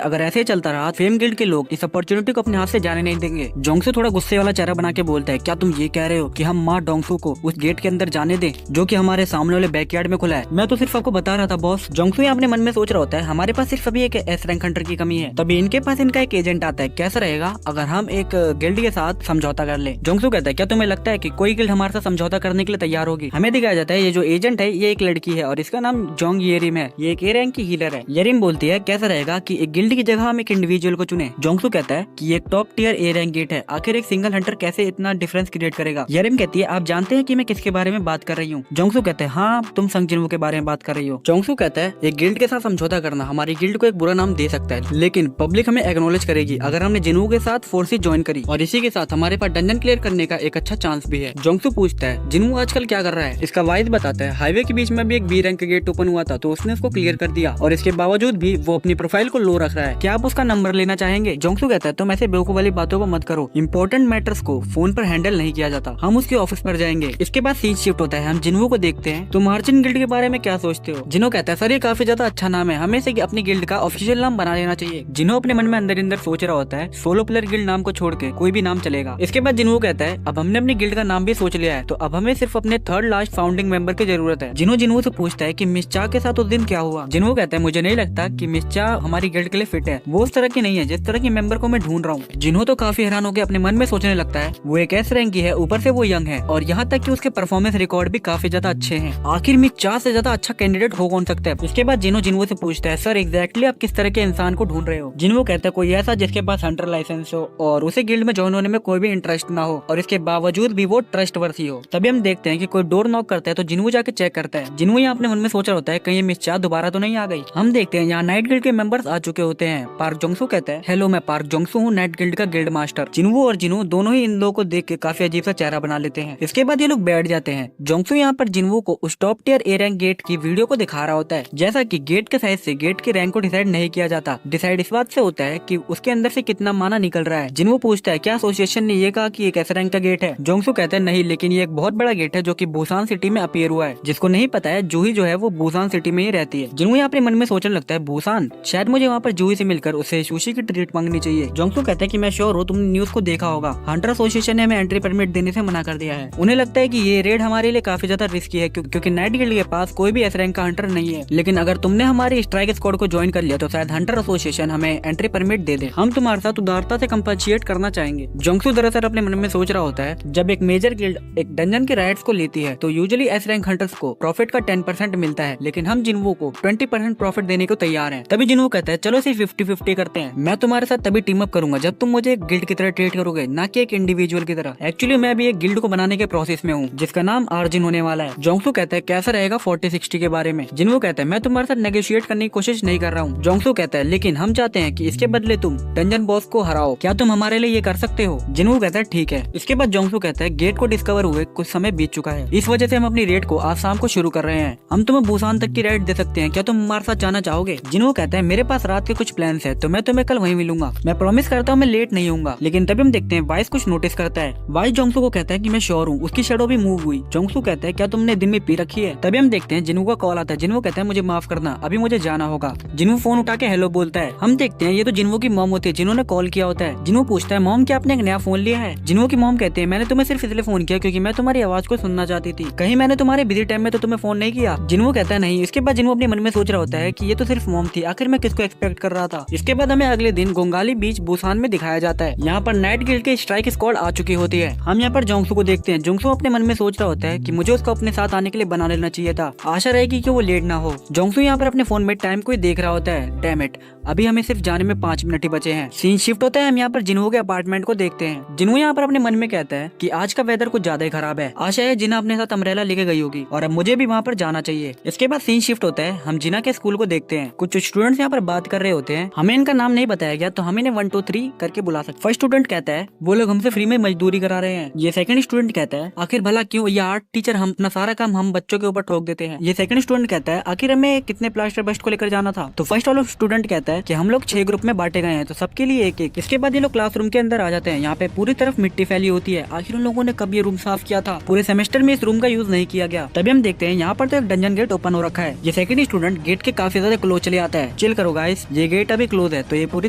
अगर ऐसे चलता रहा फेम गिल्ड के लोग इस अपॉर्चुनिटी को अपने हाथ से जाने नहीं देंगे। जोंगसू थोड़ा गुस्से वाला चेहरा बना के बोलता है, क्या तुम ये कह रहे हो कि हम माँ डोंगसू को उस गेट के अंदर जाने दें जो कि हमारे सामने वाले बैकयार्ड में खुला है? मैं तो सिर्फ आपको बता रहा था बॉस। जोंगसू अपने मन में सोच रहा होता है, हमारे पास सिर्फ अभी एक एस रैंक हंटर की कमी है। तभी इनके पास इनका एक एजेंट आता है। कैसा रहेगा अगर हम एक गिल्ड के साथ समझौता कर ले? जोंगसू कहता है, क्या तुम्हें लगता है कि कोई गिल्ड हमारे साथ समझौता करने के लिए तैयार होगी? हमें दिखाया जाता है ये जो एजेंट है ये एक लड़की है और इसका नाम जोंग येरिम है। ये एक ए रैंक की हीलर है। येरिम बोलती है, कैसा रहेगा कि एक गिल्ड की जगह हम एक इंडिविजुअल को चुने? जोंगसू कहता है कि ये एक top tier A rank gate है, आखिर एक सिंगल हंटर कैसे इतना डिफरेंस क्रिएट करेगा? येरिम कहती है, आप जानते हैं कि मैं किसके बारे में बात कर रही हूँ? जोंगसू कहते हैं, हाँ, तुम संग जिन्वो के बारे में बात कर रही हो। जोंगसू कहता है, एक गिल्ड के साथ समझौता करना हमारी गिल्ड को एक बुरा नाम दे सकता है, लेकिन पब्लिक हमें एक्नॉलेज करेगी अगर हमने जिन्हों के साथ फोर्सेस ज्वाइन करी। और इसी के साथ हमारे पास डंजन क्लियर करने का एक अच्छा चांस भी है। जोंगसू पूछता है जिन्हों आजकल क्या कर रहा है। इसका वाइज बताता है हाईवे के बीच में भी एक बी रैंक का गेट ओपन हुआ था तो उसने उसको क्लियर कर दिया और इसके बावजूद भी वो अपनी प्रोफाइल को लो रख रहा है। क्या आप उसका नंबर लेना चाहेंगे? जोंगसू कहता है तुम ऐसे बेवकूफ वाली बातों को मत करो, इंपॉर्टेंट मैटर्स को फोन पर हैंडल नहीं किया जाता, हम उसके ऑफिस पर जाएंगे। इसके बाद सीन शिफ्ट होता है, हम जिन्हों को देखते हैं। तुम मार्चिन गिल्ड के बारे में क्या सोचते हो? जिन्हों कहता है सर ये काफी ज्यादा अच्छा नाम है, हमें इसे अपनी गिल्ड का ऑफिशियल नाम बना लेना चाहिए। जिन्हों अपने मन में अंदर सोच रहा होता है सोलो प्लेयर गिल्ड नाम को छोड़ के कोई भी नाम चलेगा। इसके बाद जिन्हों कहता है अब हमने अपनी गिल्ड का नाम भी सोच लिया है तो अब हमें सिर्फ अपने थर्ड लास्ट फाउंडिंग मेंबर की जरूरत है। जिन्हों से पूछता है कि मिस चा के साथ उस दिन क्या हुआ। जिन्हों कहता है मुझे नहीं लगता कि मिस चा हमारी गिल्ड के लिए फिट है, वो उस तरह की नहीं है जिस तरह की मेंबर को मैं ढूंढ रहा हूँ। जिन्हों तो काफी हैरान होकर अपने मन में सोचने लगता है वो एक एस रैंक की है, ऊपर से वो यंग है और यहाँ तक कि उसके परफॉर्मेंस रिकॉर्ड भी काफी ज्यादा अच्छे हैं। आखिर मिस चा से ज्यादा अच्छा कैंडिडेट हो कौन सकता है? इसके बाद जिन्हों से पूछता है सर एग्जैक्टली आप किस तरह के इंसान को ढूंढ रहे हो? जिन्हों कहता है कोई ऐसा जिसके पास हंटर लाइसेंस हो और उसे गिल्ड में ज्वाइन होने में कोई भी इंटरेस्ट ना हो और इसके बावजूद भी वो ट्रस्टवर्थी हो। तभी हम देखते हैं कि कोई डोर नॉक करता है तो जिन्हों जाके चेक करता है। जिन्हों यहाँ अपने मन में सोच रहा होता है कहीं मिस चा दोबारा तो नहीं आ गई। हम देखते हैं यहाँ नाइट गिल्ड के मेंबर्स आ चुके होते हैं। पार्क जोंगसू कहता है हेलो मैं पार्क जोंगसू हूँ, नाइट गिल्ड का गिल्ड मास्टर। जिन्हों और जिन्हों दोनों ही इन लोगों को देख के काफी अजीब सा चेहरा बना लेते हैं। इसके बाद ये लोग बैठ जाते हैं। जोंगसू यहाँ पर जिन्हों को उस top tier A rank gate की वीडियो को दिखा रहा होता है। जैसा कि गेट के साइज से गेट की रैंक को डिसाइड नहीं किया जाता, डिसाइड इस बात से होता है कि उसके अंदर से कितना माना निकल रहा है। जिन्हों पूछता है क्या एसोसिएशन ने ये कहा कि एक ऐसा रैंक का गेट है? जोंगसू कहता है नहीं, लेकिन ये एक बहुत बड़ा गेट है जो कि बुसान सिटी में अपीयर हुआ है। जिसको नहीं पता है जूही जो है वो बुसान सिटी में ही रहती है। जिन्हों यहाँ अपने मन में सोचने लगता है बुसान, शायद मुझे वहाँ पर जूही से मिलकर उसे सुशी की ट्रीट मांगनी चाहिए। जोंगसू कहता है कि मैं श्योर हूँ, तुमने न्यूज को देखा होगा, हंटर एसोसिएशन ने हमें एंट्री परमिट देने से मना कर दिया है। उन्हें लगता है कि ये रेड हमारे लिए काफी ज्यादा रिस्की है क्योंकि नाइट गिल्ड के पास कोई भी एस रैंक का हंटर नहीं है। लेकिन अगर तुमने हमारी स्ट्राइक स्क्वाड को ज्वाइन कर लिया तो शायद हंटर एसोसिएशन हमें एंट्री परमिट दे दे। हम तुम्हारे साथ उदारता से कंपनसेट करना चाहेंगे। जोंगसू दरअसल अपने मन में सोच रहा होता है जब एक मेजर गिल्ड एक डंजन के राइट्स को लेती है तो यूजुअली एस रैंक हंटर्स को प्रॉफिट का 10% मिलता है, लेकिन हम जिन्हों को 20% प्रॉफिट देने को तैयार हैं। तभी जिन्हों कहता है चलो सिर्फ 50-50 करते हैं, मैं तुम्हारे साथ तभी टीम अप करूंगा जब तुम मुझे एक गिल्ड की तरह ट्रीट करोगे, ना कि एक इंडिविजुअल की तरह। एक्चुअली मैं भी एक गिल्ड को बनाने के प्रोसेस में हूँ जिसका नाम आर्जिन होने वाला है। जोंगसू कहता है कैसा रहेगा 40-60 के बारे में? जिन्हों कहता है मैं तुम्हारे साथ नेगोशिएट करने की कोशिश नहीं कर रहा हूँ। जोंगसू कहता है लेकिन हम चाहते हैं कि इसके बदले तुम डंजन बॉस को हराओ, क्या तुम हमारे लिए ये कर सकते हो? जिन्हों कहता है ठीक है। इसके बाद जोंगसू कहता है गेट को डिस्कवर हुए कुछ समय बीत चुका है, इस वजह से हम अपनी रेड को आज शाम को शुरू कर रहे हैं। हम तुम्हें बुसान तक की राइड दे सकते हैं, क्या तुम हमारे साथ जाना चाहोगे? जिन्हों कहता है मेरे पास रात के कुछ प्लान्स है तो मैं तुम्हें कल वहीं मिलूंगा, मैं प्रॉमिस करता हूँ मैं लेट नहीं होऊंगा। लेकिन तभी हम देखते हैं वाइस कुछ नोटिस करता है। वाइस जोंगसू को कहता है कि मैं श्योर हूँ, उसकी शैडो भी मूव हुई। जोंगसू कहता है क्या तुमने दिन में पी रखी है? तभी हम देखते हैं जिन्हों का कॉल आता है। जिन्हों कहता है मुझे माफ करना, अभी मुझे जाना होगा। जिन्हों फोन उठा के हेलो बोलता है। हम देखते हैं ये तो जिन्हों की मॉम होती है जिन्होंने कॉल किया होता है। जिन्हों पूछता है मॉम क्या आपने एक नया फोन लिया है? जिन्हों की मॉम कहते हैं मैंने तुम्हें सिर्फ इसलिए फोन किया क्योंकि मैं तुम्हारी आवाज को सुनना चाहती थी, कहीं मैंने तुम्हारे बिजी टाइम में तो तुम्हें फोन नहीं किया? जिन्हों कहता है नहीं। इसके बाद जिन्हों अपने मन में सोच रहा होता है कि ये तो सिर्फ मॉम थी, आखिर मैं किसको एक्सपेक्ट कर रहा था। इसके बाद हमें अगले दिन गोंगाली बीच बुसान में दिखाया जाता है। यहाँ पर नाइट गिल्ड के स्ट्राइक स्क्वाड आ चुकी होती है। हम यहाँ पर जोंगसू को देखते हैं। जोंगसू अपने मन में सोच रहा होता है कि मुझे उसको अपने साथ आने के लिए बना लेना चाहिए था, आशा रहेगी कि वो लेट ना हो। जोंगसू यहाँ पर अपने फोन में टाइम को ही देख रहा होता है। डैम इट, अभी हमें सिर्फ जाने में 5 मिनट ही बचे हैं। सीन शिफ्ट होता है, हम यहाँ पर जिन्हों के अपार्टमेंट को देखते हैं। जिन्हों यहाँ पर अपने मन में कहता है कि आज का वेदर कुछ ज्यादा ही खराब है, आशा है जिन्हा अपने साथ अम्ब्रेला लेके गई होगी और अब मुझे भी वहाँ पर जाना चाहिए। इसके बाद सीन शिफ्ट होता है, हम जिन्हा के स्कूल को देखते हैं। कुछ स्टूडेंट्स यहाँ पर बात कर रहे होते हैं, हमें इनका नाम नहीं बताया गया तो हम इन्हें 1 2 3 करके बुला सकते। फर्स्ट स्टूडेंट कहता है वो लोग हमसे फ्री में मजदूरी करा रहे हैं। ये सेकंड स्टूडेंट कहता है आखिर भला क्यों, ये आर्ट टीचर हम अपना सारा काम हम बच्चों के ऊपर ठोक देते हैं। ये सेकंड स्टूडेंट कहता है आखिर हमें कितने प्लास्टर बस्ट को लेकर जाना था? तो फर्स्ट वाला स्टूडेंट कहता है कि हम लोग 6 ग्रुप में बांटे गए हैं तो सबके लिए एक एक। इसके बाद ये लोग क्लासरूम के अंदर आ जाते हैं। यहाँ पे पूरी तरफ मिट्टी फैली होती है, आखिर उन लोगों ने कब ये रूम साफ किया था? पूरे सेमेस्टर में इस रूम का यूज नहीं किया गया। तभी हम देखते हैं यहाँ पर तो एक डंजन गेट ओपन हो रखा है। ये सेकंड स्टूडेंट गेट के काफी ज्यादा क्लोज चले आता है। चिल करो गाइस, ये गेट अभी क्लोज है तो ये पूरी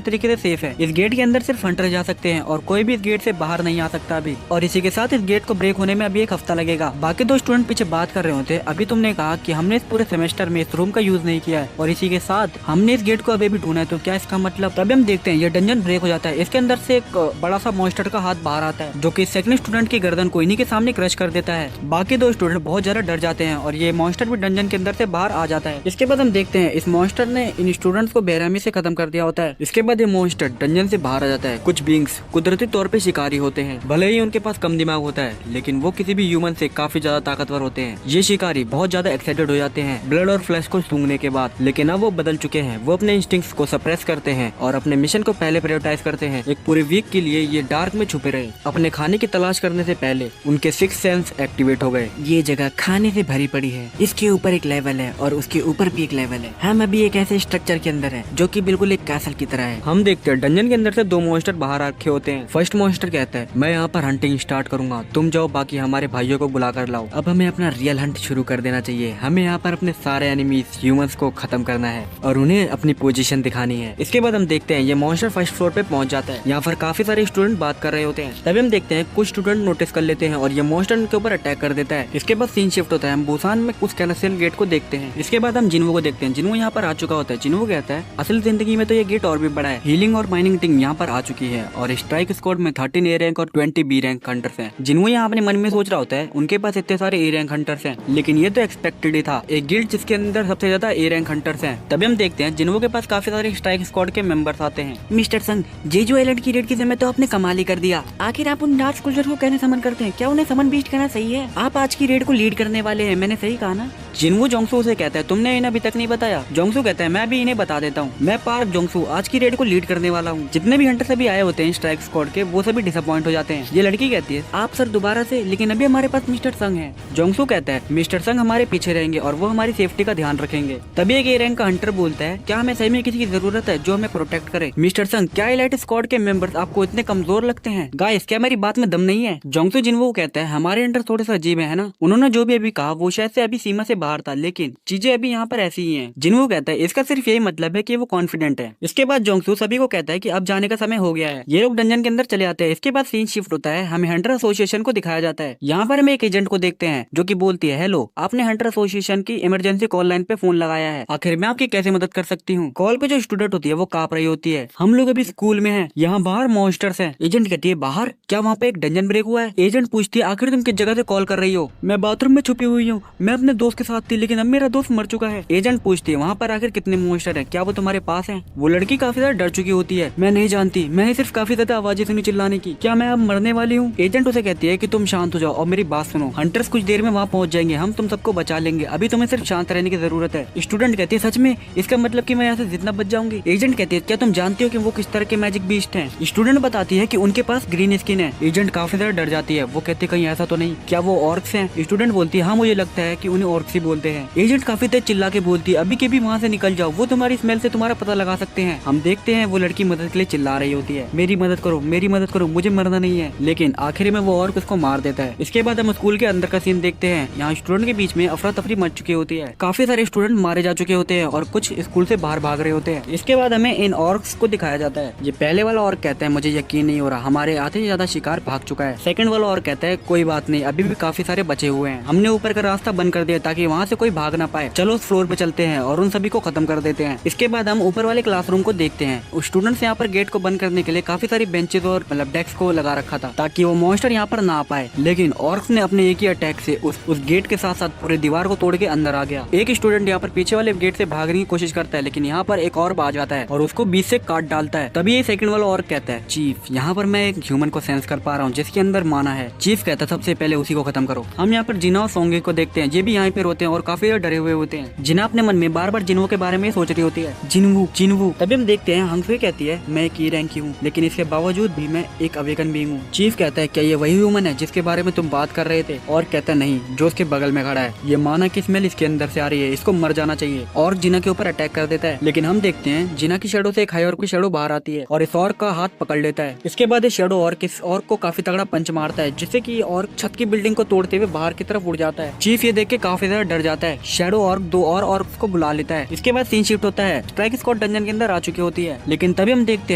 तरीके से सेफ है। इस गेट के अंदर सिर्फ हंटर जा सकते हैं और कोई भी इस गेट से बाहर नहीं आ सकता अभी। और इसी के साथ इस गेट को ब्रेक होने में अभी 1 हफ्ता लगेगा। बाकी 2 स्टूडेंट पीछे बात कर रहे होते, अभी तुमने कहा कि हमने इस पूरे सेमेस्टर में इस रूम का यूज नहीं किया है और इसी के साथ हमने इस गेट को अभी भी ढूंढा है, तो क्या इसका मतलब? तभी हम देखते हैं ये डंजन ब्रेक हो जाता है। इसके अंदर से एक बड़ा सा मॉन्स्टर का हाथ बाहर आता है जो कि सेकंड स्टूडेंट की गर्दन को इन्हीं के सामने क्रश कर देता है। बाकी 2 स्टूडेंट बहुत ज्यादा डर जाते हैं और ये मॉन्स्टर भी डंजन के अंदर से बाहर आ जाता है। इसके बाद हम देखते हैं इस मॉन्स्टर ने इन स्टूडेंट्स को बेरहमी से खत्म कर दिया होता है। इसके बाद ये मॉन्स्टर डंजन से बाहर आ जाता है। कुछ बींग्स कुदरती तौर पे शिकारी होते हैं, भले ही उनके पास कम दिमाग होता है लेकिन वो किसी भी ह्यूमन से काफी ज्यादा ताकतवर होते हैं। ये शिकारी बहुत ज्यादा एक्साइटेड हो जाते हैं ब्लड और फ्लैश को सूंघने के बाद, लेकिन अब वो बदल बदल चुके हैं वो अपने इंस्टिंक्ट्स को सप्रेस करते हैं और अपने मिशन को पहले प्रायोरिटाइज करते हैं। एक पूरे वीक के लिए ये डार्क में छुपे रहे। अपने खाने की तलाश करने से पहले उनके 6 सेंस एक्टिवेट हो गए। ये जगह खाने से भरी पड़ी है, इसके ऊपर एक लेवल है और उसके ऊपर भी एक लेवल है। हम अभी एक ऐसे स्ट्रक्चर के अंदर है जो कि बिल्कुल एक कैसल की तरह है। हम देखते हैं डंजन के अंदर से 2 मॉन्स्टर बाहर रखे होते हैं। फर्स्ट मॉन्स्टर कहता है मैं यहाँ पर हंटिंग स्टार्ट करूंगा, तुम जाओ बाकी हमारे भाइयों को बुला कर लाओ। अब हमें अपना रियल हंट शुरू कर देना चाहिए। हमें यहाँ पर अपने सारे एनिमीज ह्यूमंस को खत्म करना है और उन्हें अपनी पोजीशन दिखानी है। इसके बाद हम देखते हैं ये मॉन्स्टर फर्स्ट फ्लोर पे पहुंच जाता है। यहाँ पर काफी सारे स्टूडेंट बात कर रहे होते हैं। तभी हम देखते हैं कुछ स्टूडेंट नोटिस कर लेते हैं और ये मॉन्स्टर उनके ऊपर अटैक कर देता है। इसके बाद सीन शिफ्ट होता है। हम बुसान में कुछ कैनसिल गेट को देखते हैं। इसके बाद हम जिन्वो को देखते हैं। जिन्वो यहाँ पर आ चुका होता है। जिन्वो कहता है असल जिंदगी में तो ये गेट और भी बड़ा है। हीलिंग और माइनिंग टीम यहाँ पर आ चुकी है और स्ट्राइक स्क्वाड में 13 ए रैंक और 20 बी रैंक हंटर्स हैं। जिन्वो यहाँ अपने मन में सोच रहा होता है उनके पास इतने सारे ए रैंक हंटर्स हैं, लेकिन ये तो एक्सपेक्टेड ही था, एक गिल्ड जिसके अंदर सबसे ज्यादा ए रैंक हंटर्स हैं। तभी हम देखते हैं जिन्वो के पास काफी सारे स्ट्राइक स्क्वाड के मेंबर्स आते हैं। मिस्टर संग, जेजू आइलैंड की रेड के समय तो आपने कमाल ही कर दिया। आखिर आप उन डार्क स्कूलर को कहने समन करते हैं, क्या उन्हें समन बीस्ट करना सही है? आप आज की रेड को लीड करने वाले हैं, मैंने सही कहा ना? जिन्वो जोंगसू से कहता है तुमने इन्हें अभी तक नहीं बताया। जोंगसू कहता है मैं भी इन्हें बता देता हूँ, मैं पार्क जोंगसू आज की रेड को लीड करने वाला हूँ। जितने भी हंटर सभी आए होते हैं स्ट्राइक स्क्वाड के वो सभी डिसअपॉइंट हो जाते हैं। ये लड़की कहती है आप सर दोबारा से, लेकिन अभी हमारे पास मिस्टर संग है। जोंगसू कहता है मिस्टर संग हमारे पीछे रहेंगे और वो हमारी सेफ्टी का ध्यान रखेंगे। तभी एक ए रैंक का हंटर बोलता है क्या हमें सही में किसी की जरूरत है जो हमें प्रोटेक्ट करे? मिस्टर संग क्या एलाइट स्क्वाड के मेंबर्स आपको इतने कमजोर लगते हैं? गाइस क्या मेरी बात में दम नहीं है? जोंगसू जिन्वो कहता है हमारे हंटर थोड़े से अजीब है ना, उन्होंने जो भी अभी कहा वो शायद से अभी सीमा से बाहर था, लेकिन चीजें अभी यहाँ पर ऐसी ही हैं। जिन्वो कहता है इसका सिर्फ यही मतलब है कि वो कॉन्फिडेंट है। इसके बाद जोंगसू सभी को कहता है कि अब जाने का समय हो गया है। ये लोग डंजन के अंदर चले आते हैं। इसके बाद सीन शिफ्ट होता है। हमें हंटर एसोसिएशन को दिखाया जाता है। यहाँ पर हमें एक एजेंट को देखते हैं जो कि बोलती है हेलो, आपने हंटर एसोसिएशन की इमरजेंसी कॉल लाइन पे फोन लगाया है, आखिर मैं आपकी कैसे मदद कर सकती हूँ? कॉल पे जो स्टूडेंट होती है वो कांप रही होती है। हम लोग अभी स्कूल में हैं, यहाँ बाहर मॉन्स्टर्स हैं। एजेंट कहती है बाहर क्या वहाँ पे एक डंजन ब्रेक हुआ है? एजेंट पूछती है आखिर तुम किस जगह से कॉल कर रही हो? मैं बाथरूम में छुपी हुई हूँ, मैं अपने दोस्त के साथ थी लेकिन अब मेरा दोस्त मर चुका है। एजेंट पूछती है वहाँ पर आखिर कितने मॉन्स्टर हैं, क्या वो तुम्हारे पास हैं? वो लड़की काफी ज्यादा डर चुकी होती है। मैं नहीं जानती, मैंने सिर्फ काफी ज्यादा आवाजें सुनी चिल्लाने की, क्या मैं अब मरने वाली हूँ? एजेंट उसे कहती है कि तुम शांत हो जाओ और मेरी बात सुनो, हंटर्स कुछ देर में वहाँ पहुँच जाएंगे, हम तुम सबको बचा लेंगे, अभी तुम्हें सिर्फ शांत रहने की जरूरत है। स्टूडेंट कहती है सच में? इसका मतलब कि मैं यहाँ से जितना बच जाऊंगी? एजेंट कहती है क्या तुम जानती हो कि वो किस तरह के मैजिक बीस्ट हैं? स्टूडेंट बताती है कि उनके पास ग्रीन स्किन है। एजेंट काफी ज्यादा डर जाती है, वो कहती है कहीं ऐसा तो नहीं, क्या वो ऑर्क्स हैं? स्टूडेंट बोलती है हाँ मुझे लगता है कि उन्हें ऑर्क्स ही बोलते हैं। एजेंट काफी तेज चिल्ला के बोलती है अभी के भी वहाँ से निकल जाओ, वो तुम्हारी स्मेल से तुम्हारा पता लगा सकते हैं। हम देखते हैं वो लड़की मदद के लिए चिल्ला रही होती है मेरी मदद करो, मेरी मदद करो, मुझे मरना नहीं है, लेकिन आखिर में वो ऑर्क उसको मार देता है। इसके बाद हम स्कूल के अंदर का सीन देखते हैं। यहाँ स्टूडेंट के बीच में अफरा तफरी मच चुकी होती है, काफी सारे स्टूडेंट मारे जा चुके होते हैं और कुछ स्कूल से बाहर भाग रहे होते हैं। इसके बाद हमें इन ऑर्क्स को दिखाया जाता है। ये पहले वाला ऑर्क कहता है मुझे यकीन नहीं हो रहा, हमारे आधे से ज्यादा शिकार भाग चुका है। सेकंड वाला ऑर्क कहता है कोई बात नहीं, अभी भी काफी सारे बचे हुए हैं, हमने ऊपर का रास्ता बंद कर दिया ताकि वहाँ से कोई भाग ना पाए, चलो उस फ्लोर पे चलते हैं और उन सभी को खत्म कर देते हैं। इसके बाद हम ऊपर वाले क्लासरूम को देखते हैं। स्टूडेंट्स यहाँ पर गेट को बंद करने के लिए काफी सारी बेंचेस और मतलब डेस्क को लगा रखा था ताकि वो मॉन्स्टर यहाँ पर ना आ पाए, लेकिन ऑर्क्स ने अपने एक ही अटैक से उस गेट के साथ साथ पूरे दीवार को तोड़ के अंदर आ गया। एक स्टूडेंट यहाँ पर पीछे वाले गेट से भागने की कोशिश करता है, लेकिन यहाँ पर एक और आ जाता है और उसको बीच से काट डालता है। तभी ये सेकंड वाला ऑर्क कहता है चीफ यहाँ पर मैं एक ह्यूमन को सेंस कर पा रहा हूँ जिसके अंदर माना है। चीफ कहता है सबसे पहले उसी को खत्म करो। हम यहाँ पर जिना और सोंगे को देखते हैं, ये भी यहाँ पे रोते हैं और काफी डरे हुए होते हैं। जिना अपने मन में बार बार जिन्वो के बारे में सोच रही होती है, जिन्वो जिन्वो। तभी हम देखते हैं हंगफे कहती है मैं एक ई रैंक की हूँ, लेकिन इसके बावजूद भी मैं एक अवेकन बीइंग हूँ। चीफ कहता है क्या ये वही ह्यूमन है जिसके बारे में तुम बात कर रहे थे? और कहता है नहीं, जो उसके बगल में खड़ा है, ये माना की स्मेल इसके अंदर से आ रही है, इसको मर जाना चाहिए। और जिना के ऊपर अटैक कर देता है, लेकिन हम देखते हैं जिना की शैडो से एक हाई ऑर्क की शैडो बाहर आती है और इस ऑर्क का हाथ पकड़ लेता है। इसके बाद इस शैडो ऑर्क इस ऑर्क को काफी तगड़ा पंच मारता है जिससे कि ऑर्क छत की बिल्डिंग को तोड़ते हुए बाहर की तरफ उड़ जाता है। चीफ ये देख के काफी ज्यादा डर जाता है। शैडो ऑर्क दो और ऑर्क्स को बुला लेता है। इसके बाद सीन शिफ्ट होता है। स्ट्राइक स्क्वाड डंजन के अंदर आ चुकी होती है, लेकिन तभी हम देखते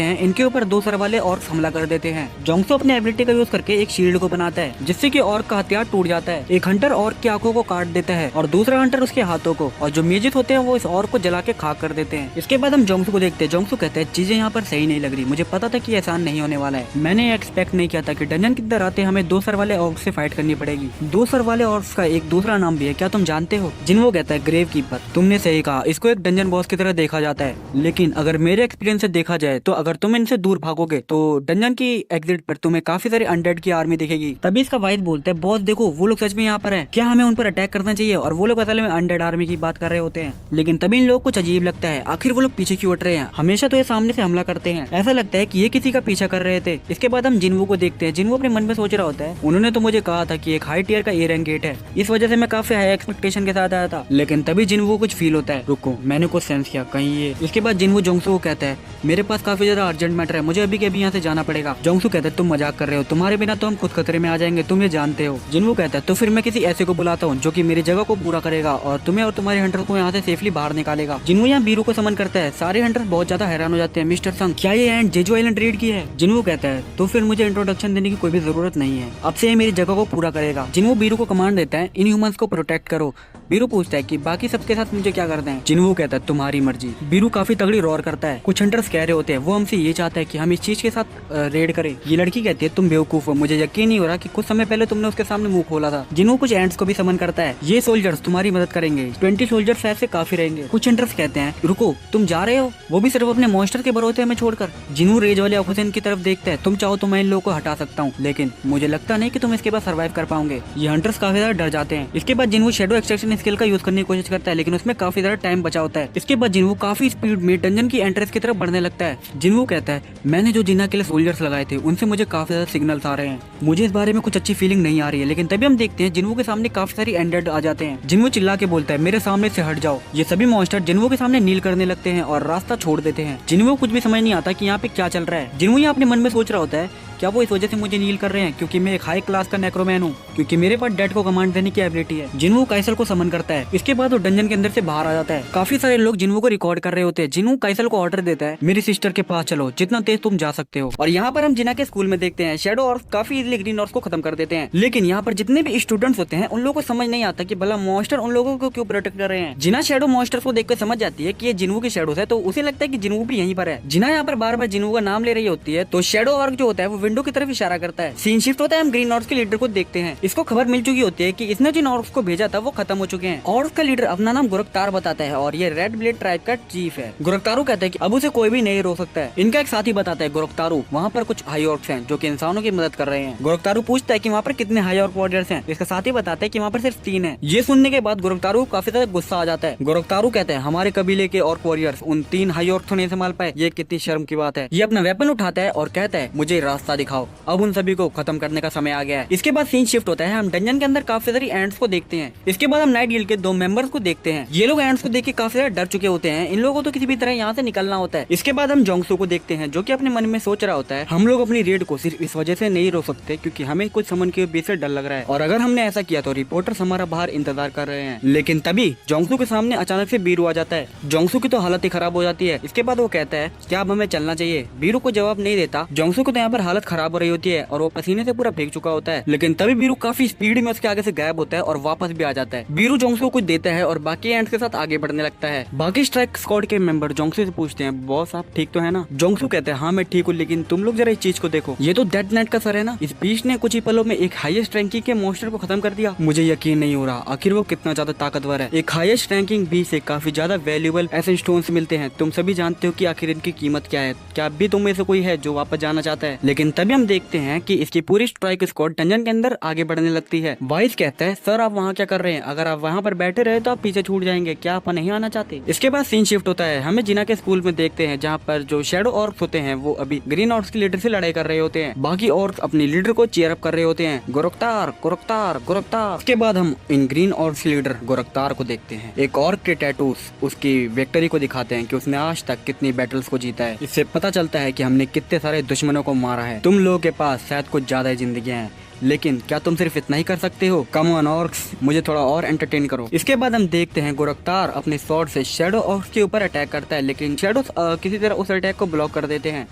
हैं इनके ऊपर दो सर वाले ऑर्क्स हमला कर देते हैं। जोंगसो अपने एबिलिटी का यूज करके एक शील्ड को बनाता है जिससे कि ऑर्क का हथियार टूट जाता है। एक हंटर ऑर्क की आंखों को काट देता है और दूसरा हंटर उसके हाथों को, और जो मेजित होते हैं वो इस ऑर्क को जला के खाक कर देते हैं। इसके बाद हम जोंगसो को देखते हैं। जोंगसो कहते हैं चीजें यहाँ पर सही नहीं लग रही, मुझे पता था कि आसान नहीं होने वाला है, मैंने एक्सपेक्ट नहीं किया था कि डंजन के अंदर आते हमें दो सर वाले ऑर्क से फाइट करनी पड़ेगी। दो सर वाले ऑर्क्स का एक दूसरा नाम भी है, क्या तुम जानते जानते हो? जिन्वो कहता है ग्रेव कीपर। तुमने सही कहा, इसको एक डंजन बॉस की तरह देखा जाता है, लेकिन अगर मेरे एक्सपीरियंस से देखा जाए तो अगर तुम इनसे दूर भागोगे तो डंजन की एग्जिट पर तुम्हें काफी सारी अनडेड की आर्मी दिखेगी। तभी इसका वाइस बोलता है बॉस देखो वो लोग सच में यहाँ पर है, क्या हमें उन पर अटैक करना चाहिए? और वो लोग असल में अनडेड आर्मी की बात कर रहे होते हैं। लेकिन तभी इन लोगों को कुछ अजीब लगता है, आखिर वो लोग पीछे क्यों हट रहे हैं? हमेशा तो ये सामने से हमला करते हैं, ऐसा लगता है कि ये किसी का पीछा कर रहे थे। इसके बाद हम जिन्वो को देखते हैं। जिन्वो अपने मन में सोच रहा होता है उन्होंने तो मुझे कहा था कि एक हाई टियर का ए रैंक गेट है, इस वजह से मैं काफी हाई एक्सपेक्टेशन के साथ आया था। लेकिन तभी जिन्वो को कुछ फील होता है, रुको मैंने कुछ सेंस किया कहीं ये। इसके बाद जिन्वो जोंगसू को कहता है मेरे पास काफी ज्यादा अर्जेंट मैटर है, मुझे अभी के अभी यहाँ से जाना पड़ेगा। जोंगसू कहता है तुम मजाक कर रहे हो, तुम्हारे बिना तो हम खुद खतरे में आ जाएंगे, तुम ये जानते हो। जिन्वो कहता है तो फिर मैं किसी ऐसे को बुलाता हूँ जो कि मेरी जगह को पूरा करेगा और तुम्हें और तुम्हारे हंटर को यहाँ से सेफली बाहर निकालेगा। जिन्वो यहाँ बीरू को समन करता है। सारे हंटर बहुत ज्यादा हैरान हो जाते हैं, मिस्टर संग क्या ये एंड जेजू आइलैंड रेड की है? जिन्वो कहता है तो फिर मुझे इंट्रोडक्शन देने की कोई भी जरूरत नहीं है, अब से ये मेरी जगह को पूरा करेगा। जिन्वो बीरू को कमांड देता है इन ह्यूमंस को प्रोटेक्ट करो। बीरू पूछता है कि बाकी सबके साथ मुझे क्या करना है? जिन्वो कहता है तुम्हारी मर्जी। बीरू काफी तगड़ी रोर करता है। कुछ हंटर्स कह रहे होते हैं वो हमसे ये चाहता है कि हम इस चीज के साथ रेड करें। ये लड़की कहती है तुम बेवकूफ हो, मुझे यकीन नहीं हो रहा कि कुछ समय पहले तुमने उसके सामने मुंह खोला था। जिन्वो कुछ एंड्स को भी समन करता है, ये सोल्जर्स तुम्हारी मदद करेंगे, 20 सोल्जर्स ऐसे काफी रहेंगे। कुछ हंटर्स कहते हैं रुको तुम जा रहे हो, वो भी सिर्फ अपने मॉन्स्टर के भरोसे हमें छोड़कर। जिन्वो रेज वाले ऑफिसर की तरफ देखता है, तुम चाहो तो मैं इन लोगों को हटा सकता हूँ, लेकिन मुझे लगता नहीं कि तुम इसके बाद सर्वाइव कर पाओगे। ये हंटर्स काफी ज्यादा डर जाते हैं। इसके बाद जिन्वो शैडो एक्सट्रैक्शन स्किल का यूज करने की कोशिश करता है, लेकिन उसमें काफी ज्यादा टाइम बचा होता है। इसके बाद जिन्वो काफी स्पीड में डंजन की एंट्रेंस की तरफ बढ़ने लगता है। जिन्वो कहता है मैंने जो जिन्ना के लिए सोल्जर्स लगाए थे उनसे मुझे काफी ज्यादा सिग्नल्स आ रहे हैं, मुझे इस बारे में कुछ अच्छी फीलिंग नहीं आ रही है। लेकिन तभी हम देखते हैं जिन्वो के सामने काफी सारी एंडेड आ जाते हैं। जिन्वो चिल्ला के बोलता है मेरे सामने से हट जाओ। ये सभी मॉन्स्टर जिन्वो के सामने नील करने लगते हैं और रास्ता छोड़ देते हैं। जिन्वो कुछ भी समझ नहीं आता कि यहाँ पे क्या चल रहा है। जिन्वो यहाँ अपने मन में सोच रहा होता है क्या वो इस वजह से मुझे नील कर रहे हैं क्योंकि मैं एक हाई क्लास का नेक्रोमैन हूँ, क्योंकि मेरे पास डेड को कमांड देने की एबिलिटी है। जिन्वो काइसल को समन करता है। इसके बाद वो डंजन के अंदर से बाहर आ जाता है। काफी सारे लोग जिन्वो को रिकॉर्ड कर रहे होते हैं। जिन्वो काइसल को ऑर्डर देता है मेरी सिस्टर के पास चलो, जितना तेज तुम जा सकते हो। और यहाँ पर हम जिना के स्कूल में देखते हैं शैडो और काफी इजीली ग्रीन ऑर्स को खत्म कर देते हैं। लेकिन यहाँ पर जितने भी स्टूडेंट्स होते हैं उन लोगों को समझ नहीं आता कि भला मॉन्स्टर उन लोगों को क्यों प्रोटेक्ट कर रहे हैं। जिना शैडो मॉन्स्टर को देखकर समझ जाती है कि ये जिन्वो की शैडो है, तो उसे लगता है कि जिन्वो भी यहीं पर है। जिना यहाँ पर बार बार जिन्वो का नाम ले रही होती है तो शैडो ऑर्क जो होता है वो विंडो की तरफ इशारा करता है। सीन शिफ्ट होता है, हम ग्रीन ऑर्क्स के लीडर को देखते हैं। इसको खबर मिल चुकी होती है कि इसने जिन ऑर्क्स को भेजा था वो खत्म हो चुके हैं। ऑर्क्स का लीडर अपना नाम गोरखतार बताता है और ये रेड ब्लेड ट्राइब का चीफ है। गोरखतारू कहता है कि अब उसे कोई भी नहीं रोक सकता है। इनका एक साथी बताता है गोरखतारू वहाँ पर कुछ हाई ऑर्क्स हैं जो कि इंसानों की मदद कर रहे हैं। गोरखतारू पूछता है कि वहाँ पर कितने हाई ऑर्क वॉरियर्स हैं। इसका साथी बताता है कि वहाँ पर सिर्फ 3 हैं। ये सुनने के बाद गोरखतारू काफी ज्यादा गुस्सा आ जाता है। गोरखतारू कहते हैं हमारे कबीले के ऑर्क वॉरियर्स उन 3 हाई ऑर्क नहीं संभाल पाए, ये कितनी शर्म की बात है। ये अपना वेपन उठाता है और कहता है मुझे रास्ता दिखाओ, अब उन सभी को खत्म करने का समय आ गया है। इसके बाद सीन शिफ्ट होता है, हम डंजन के अंदर काफी सारी एंड्स को देखते हैं। इसके बाद हम नाइट गिल्ड के 2 मेंबर्स को देखते हैं। ये लोग एंड्स को देख के काफी ज्यादा डर चुके होते हैं। इन लोगों को तो किसी भी तरह यहाँ से निकलना होता है। इसके बाद हम जोंगसू को देखते हैं जो कि अपने मन में सोच रहा होता है हम लोग अपनी रेड को सिर्फ इस वजह से नहीं रोक सकते क्योंकि हमें कुछ समन के बीच से डर लग रहा है, और अगर हमने ऐसा किया तो रिपोर्टर्स हमारा बाहर इंतजार कर रहे हैं। लेकिन तभी जोंगसू के सामने अचानक से बीरू आ जाता है। जोंगसू की तो हालत ही खराब हो जाती है। इसके बाद वो कहता है क्या अब हमें चलना चाहिए? बीरू को जवाब नहीं देता। जोंगसू को तो यहाँ पर हालत खराब हो रही होती है और वो पसीने से पूरा भीग चुका होता है। लेकिन तभी बीरू काफी स्पीड में उसके आगे से गायब होता है और वापस भी आ जाता है। बीरू जोंगसू को कुछ देता है और बाकी एंड्स के साथ आगे बढ़ने लगता है। बाकी स्ट्राइक स्क्वाड के मेंबर जोंगसू से पूछते हैं बॉस आप ठीक तो है ना? जोंगसू कहते हैं हाँ मैं ठीक हूँ, लेकिन तुम लोग जरा इस चीज को देखो, ये तो डेड नाइट का सर है ना। इस बीच ने कुछ ही पलों में एक हाईएस्ट रैंकिंग के मॉन्स्टर को खत्म कर दिया। मुझे यकीन नहीं हो रहा आखिर वो कितना ज्यादा ताकतवर है। एक हाईएस्ट रैंकिंग बी से काफी ज्यादा वैल्यूएबल ऐसे स्टोन्स मिलते हैं। तुम सभी जानते हो कि आखिर इनकी कीमत क्या है। क्या भी तुम में से कोई है जो वापस जाना चाहता है? लेकिन तभी हम देखते हैं कि इसकी पूरी स्ट्राइक स्क्वाड डंजन के अंदर आगे बढ़ने लगती है। वाइस कहता है सर आप वहाँ क्या कर रहे हैं? अगर आप वहाँ पर बैठे रहे तो आप पीछे छूट जाएंगे, क्या आप नहीं आना चाहते? इसके बाद सीन शिफ्ट होता है, हमें जिना के स्कूल में देखते हैं जहाँ पर जो शैडो ऑर्क्स होते हैं वो अभी ग्रीन ऑर्क्स के लीडर से लड़ाई कर रहे होते हैं। बाकी ऑर्क्स अपने लीडर को चीयर अप कर रहे होते हैं, गोरखतार गोरखतार गोरखतार। इसके बाद हम इन ग्रीन ऑर्क्स लीडर गोरखतार को देखते हैं। एक ऑर्क के टैटूज उसकी विक्ट्री को दिखाते हैं कि उसने आज तक कितनी बैटल्स को जीता है। इससे पता चलता है कि हमने कितने सारे दुश्मनों को मारा है। तुम लोगों के पास शायद कुछ ज्यादा जिंदगियां हैं, लेकिन क्या तुम सिर्फ इतना ही कर सकते हो? कम ऑन ऑर्क्स, मुझे थोड़ा और एंटरटेन करो। इसके बाद हम देखते हैं गोरखतार अपने स्वॉर्ड से शैडो ऑर्क्स के ऊपर अटैक करता है, लेकिन शैडो किसी तरह उस अटैक को ब्लॉक कर देते हैं।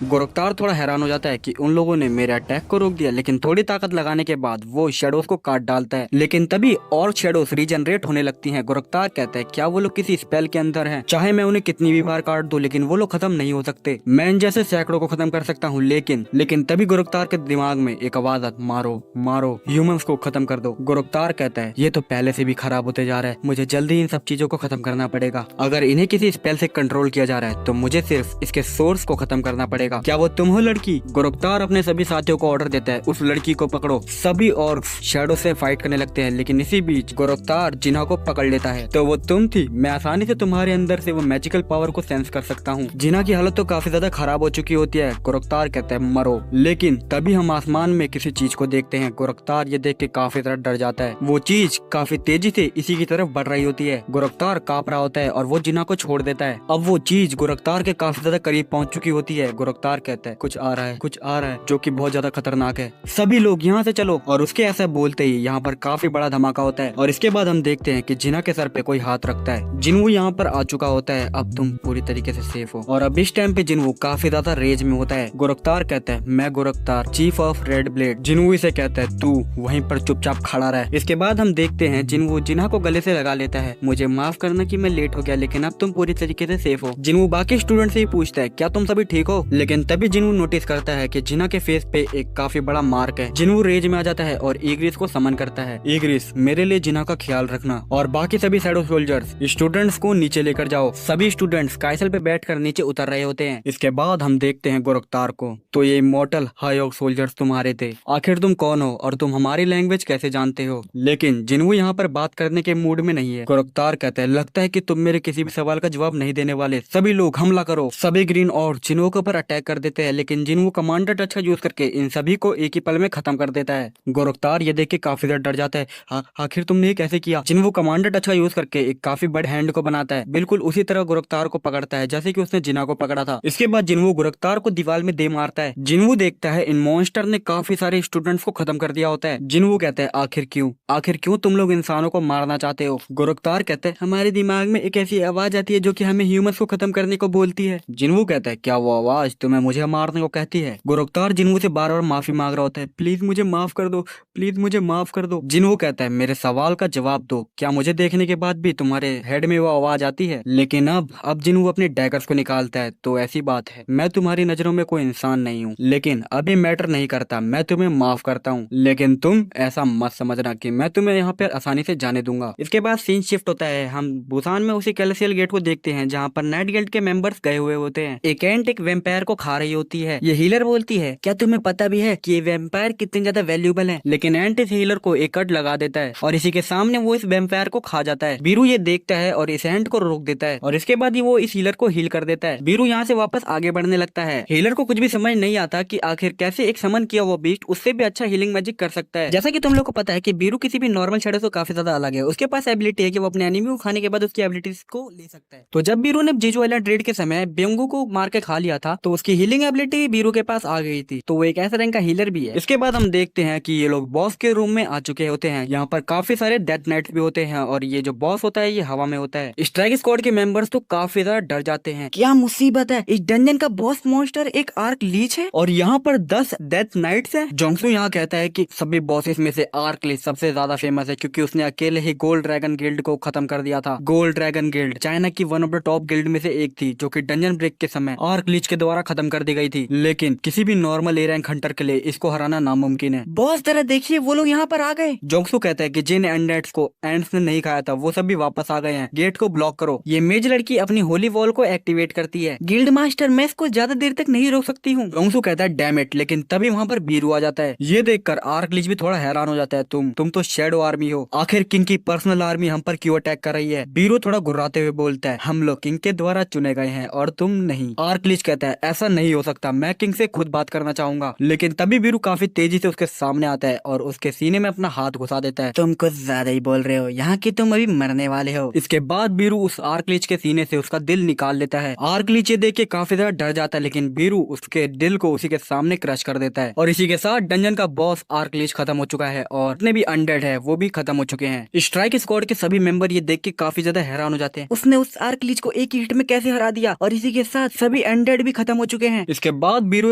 गोरखतार थोड़ा हैरान हो जाता है कि उन लोगों ने मेरे अटैक को रोक दिया, लेकिन थोड़ी ताकत लगाने के बाद वो शैडोज को काट डालता है। लेकिन तभी और शैडोज रीजनरेट होने लगती है। गोरखतार कहता है क्या वो लोग किसी स्पेल के अंदर है? चाहे मैं उन्हें कितनी भी बार काट दूं लेकिन वो लोग खत्म नहीं हो सकते। मैं इन जैसे सैकड़ों को खत्म कर सकता हूँ, लेकिन तभी गोरखतार के दिमाग में एक आवाज मारो मारो, ह्यूमंस को खत्म कर दो। गुरुक्तार कहता है ये तो पहले से भी खराब होते जा रहा है, मुझे जल्दी इन सब चीजों को खत्म करना पड़ेगा। अगर इन्हें किसी स्पेल से कंट्रोल किया जा रहा है तो मुझे सिर्फ इसके सोर्स को खत्म करना पड़ेगा। क्या वो तुम हो लड़की? गुरुक्तार अपने सभी साथियों को ऑर्डर देता है उस लड़की को पकड़ो। सभी ऑर्क्स शैडो से फाइट करने लगते हैं, लेकिन इसी बीच गुरुक्तार जिन्हा को पकड़ लेता है। तो वो तुम थी, मैं आसानी से तुम्हारे अंदर से वो मैजिकल पावर को सेंस कर सकता हूँ। जिन्हा की हालत तो काफी ज्यादा खराब हो चुकी होती है। गुरुक्तार कहता है मरो, लेकिन तभी हम आसमान में किसी चीज को देखते हैं। गुरुक्तार ये देख के काफी ज्यादा डर जाता है। वो चीज काफी तेजी से इसी की तरफ बढ़ रही होती है। गुरुक्तार कांप रहा होता है और वो जिन्हा को छोड़ देता है। अब वो चीज गुरुक्तार के काफी ज्यादा करीब पहुंच चुकी होती है। गुरुक्तार कहता है कुछ आ रहा है, कुछ आ रहा है, जो कि बहुत ज्यादा खतरनाक है, सभी लोग यहाँ से चलो। और उसके ऐसा बोलते ही यहाँ पर काफी बड़ा धमाका होता है और इसके बाद हम देखते हैं कि जिन्हा के सर पे कोई हाथ रखता है। जिन्हू यहाँ पर आ चुका होता है, अब तुम पूरी तरीके से सेफ हो। और अब इस टाइम पे जिन्हू काफी ज्यादा रेज में होता है। गुरुक्तार कहता है मैं गुरुक्तार, चीफ ऑफ रेड ब्लेड। जिन्हू इसे कहता है तू वहीं पर चुपचाप खड़ा रह। इसके बाद हम देखते हैं जिन्हू जिन्हा को गले से लगा लेता है। मुझे माफ करना कि मैं लेट हो गया, लेकिन अब तुम पूरी तरीके से सेफ हो। जिन्हू बाकी स्टूडेंट से ही पूछता है क्या तुम सभी ठीक हो, लेकिन तभी जिन्हू नोटिस करता है कि जिन्हा के फेस पे एक काफी बड़ा मार्क है। जिन्हू रेज में आ जाता है और ईग्रिस को समन करता है। ईग्रिस मेरे लिए जिन्हा का ख्याल रखना और बाकी सभी शैडो सोल्जर्स स्टूडेंट्स को नीचे लेकर जाओ। सभी स्टूडेंट्स काइसल पे बैठकर नीचे उतर रहे होते हैं। इसके बाद हम देखते हैं गुरुक्तार को। तो ये इमॉर्टल हाई ऑक सोल्जर्स तुम्हारे थे, आखिर तुम कौन हो और तुम हमारी लैंग्वेज कैसे जानते हो? लेकिन जिन्हू यहाँ पर बात करने के मूड में नहीं है। गुरुक्तार कहता है लगता है कि तुम मेरे किसी भी सवाल का जवाब नहीं देने वाले, सभी लोग हमला करो। सभी ग्रीन और जिन्हू के ऊपर अटैक कर देते हैं, लेकिन जिन्हू कमांडर टच का यूज करके इन सभी को एक ही पल में खत्म कर देता है। गुरुक्तार ये देख के काफी ज्यादा डर जाता है। आखिर तुमने ये कैसे किया? जिन्हू कमांडर टच का यूज करके एक काफी बड़े हैंड को बनाता है, बिल्कुल उसी तरह गुरुक्तार को पकड़ता है जैसे कि उसने जिन्हा को पकड़ा था। इसके बाद जिन्हू गुरुक्तार को दीवार में दे मारता है। जिन्हू देखता है इन मॉन्स्टर ने काफी सारे स्टूडेंट्स को खत्म कर दिया होता है। जिन्हू कहता है आखिर क्यों तुम लोग इंसानों को मारना चाहते हो? गुरुक्तार कहते हैं हमारे दिमाग में एक ऐसी आवाज आती है जो कि हमें ह्यूमंस को खत्म करने को बोलती है। जिन्हू कहता है क्या वो आवाज तुम्हें मुझे मारने को कहती है? गुरुक्तार जिन्हू से बार बार माफी मांग रहा होता है, प्लीज मुझे माफ कर दो, प्लीज मुझे माफ कर दो। जिन्हू कहता है मेरे सवाल का जवाब दो, क्या मुझे देखने के बाद भी तुम्हारे हेड में वो आवाज आती है? लेकिन अब जिन्हू अपने डैगर्स को निकालता है। तो ऐसी बात है, मैं तुम्हारी नजरों में कोई इंसान नहीं हूँ, लेकिन अभी मैटर नहीं करता, मैं तुम्हें माफ करता हूँ, लेकिन तुम ऐसा मत समझना कि मैं तुम्हें यहाँ पे आसानी से जाने दूंगा। इसके बाद सीन शिफ्ट होता है। हम बुसान में उसी कैलेसियल गेट को देखते हैं जहाँ पर नाइट गिल्ड के मेंबर्स गए हुए होते हैं। एक एंट एक वेम्पायर को खा रही होती है। ये हीलर बोलती है क्या तुम्हें पता भी है कि ये वेम्पायर कितने ज्यादा वैल्यूएबल है? लेकिन एंट इस हीलर को एक कट लगा देता है और इसी के सामने वो इस वेम्पायर को खा जाता है। बीरू ये देखता है और इस एंट को रोक देता है और इसके बाद ही वो इस हीलर को हील कर देता है। बीरू यहाँ से वापस आगे बढ़ने लगता है। हीलर को कुछ भी समझ नहीं आता कि आखिर कैसे एक समन किया वो बीस्ट उससे भी अच्छा हीलिंग मैजिक कर सकता है। जैसा कि तुम लोग को पता है कि बीरू किसी भी नॉर्मल शैडो से काफी ज्यादा अलग है। उसके पास एबिलिटी है कि वो अपने एनिमी को खाने के बाद उसकी एबिलिटीज को ले सकता है। तो जब बीरू ने जीजू आइलैंड रेड के समय बेंगू को मार के खा लिया था तो उसकी हीलिंग एबिलिटी बीरू के पास आ गई थी। तो वो एक ऐसा रैंक का हीलर भी है। इसके बाद हम देखते हैं कि ये लोग बॉस के रूम में आ चुके होते हैं। यहाँ पर काफी सारे डेथ नाइट्स भी होते हैं और ये जो बॉस होता है ये हवा में होता है। स्ट्राइक स्क्वाड के मेंबर्स तो काफी ज्यादा डर जाते हैं। क्या मुसीबत है, इस डंजन का बॉस मॉन्स्टर एक आर्क लीच है और यहाँ पर 10 डेथ नाइट्स है। जोंगसू यहाँ कहता है कि सभी बॉसेस में से आर्क लीच सबसे ज्यादा फेमस है क्योंकि उसने अकेले ही गोल्ड ड्रैगन गिल्ड को खत्म कर दिया था। गोल्ड ड्रैगन गिल्ड चाइना की one of the top guild में से एक थी जो कि डंजन ब्रेक के समय आर्क लीच के द्वारा खत्म कर दी गई थी। लेकिन किसी भी नॉर्मल ए रैंक हंटर के लिए इसको हराना नामुमकिन है। बॉस जरा देखिए वो लोग यहाँ पर आ गए। जोंगसू कहता है कि जिन एंडेट्स को एंड्स ने नहीं खाया था वो सब भी वापस आ गए हैं। गेट को ब्लॉक करो। ये मेज लड़की अपनी होली वॉल को एक्टिवेट करती है। गिल्ड मास्टर मैं इसको ज्यादा देर तक नहीं रोक सकती हूँ। जोंगसू कहता है डैम इट, लेकिन तभी वहाँ पर बीरू आ जाता है। ये देखकर आर्क लीच भी थोड़ा हैरान हो जाता है। तुम तो शैडो आर्मी हो, आखिर किंग की पर्सनल आर्मी हम पर क्यों अटैक कर रही है? बीरू थोड़ा घुर्राते हुए बोलता है हम लोग किंग के द्वारा चुने गए हैं और तुम नहीं। आर्क लीच कहता है ऐसा नहीं हो सकता, मैं किंग से खुद बात करना चाहूंगा। लेकिन तभी बीरू काफी तेजी से उसके सामने आता है और उसके सीने में अपना हाथ घुसा देता है। तुम कुछ ज्यादा ही बोल रहे हो, यहाँ की तुम अभी मरने वाले हो। इसके बाद बीरू उस आर्क लीच के सीने से उसका दिल निकाल लेता है। आर्क लीच ये देख के काफी ज्यादा डर जाता है, लेकिन बीरू उसके दिल को उसी के सामने क्रश कर देता है। और इसी के साथ डंजन का बॉस आर्क लीच खत्म हो चुका है और जितने भी अनडेड है वो भी खत्म हो चुके हैं। स्ट्राइक स्क्वाड के सभी मेंबर ये देख के काफी ज्यादा हैरान हो जाते हैं। उसने उस आर्क लीच को एक ही हिट में कैसे हरा दिया और इसी के साथ सभी अनडेड भी खत्म हो चुके हैं। इसके बाद बीरू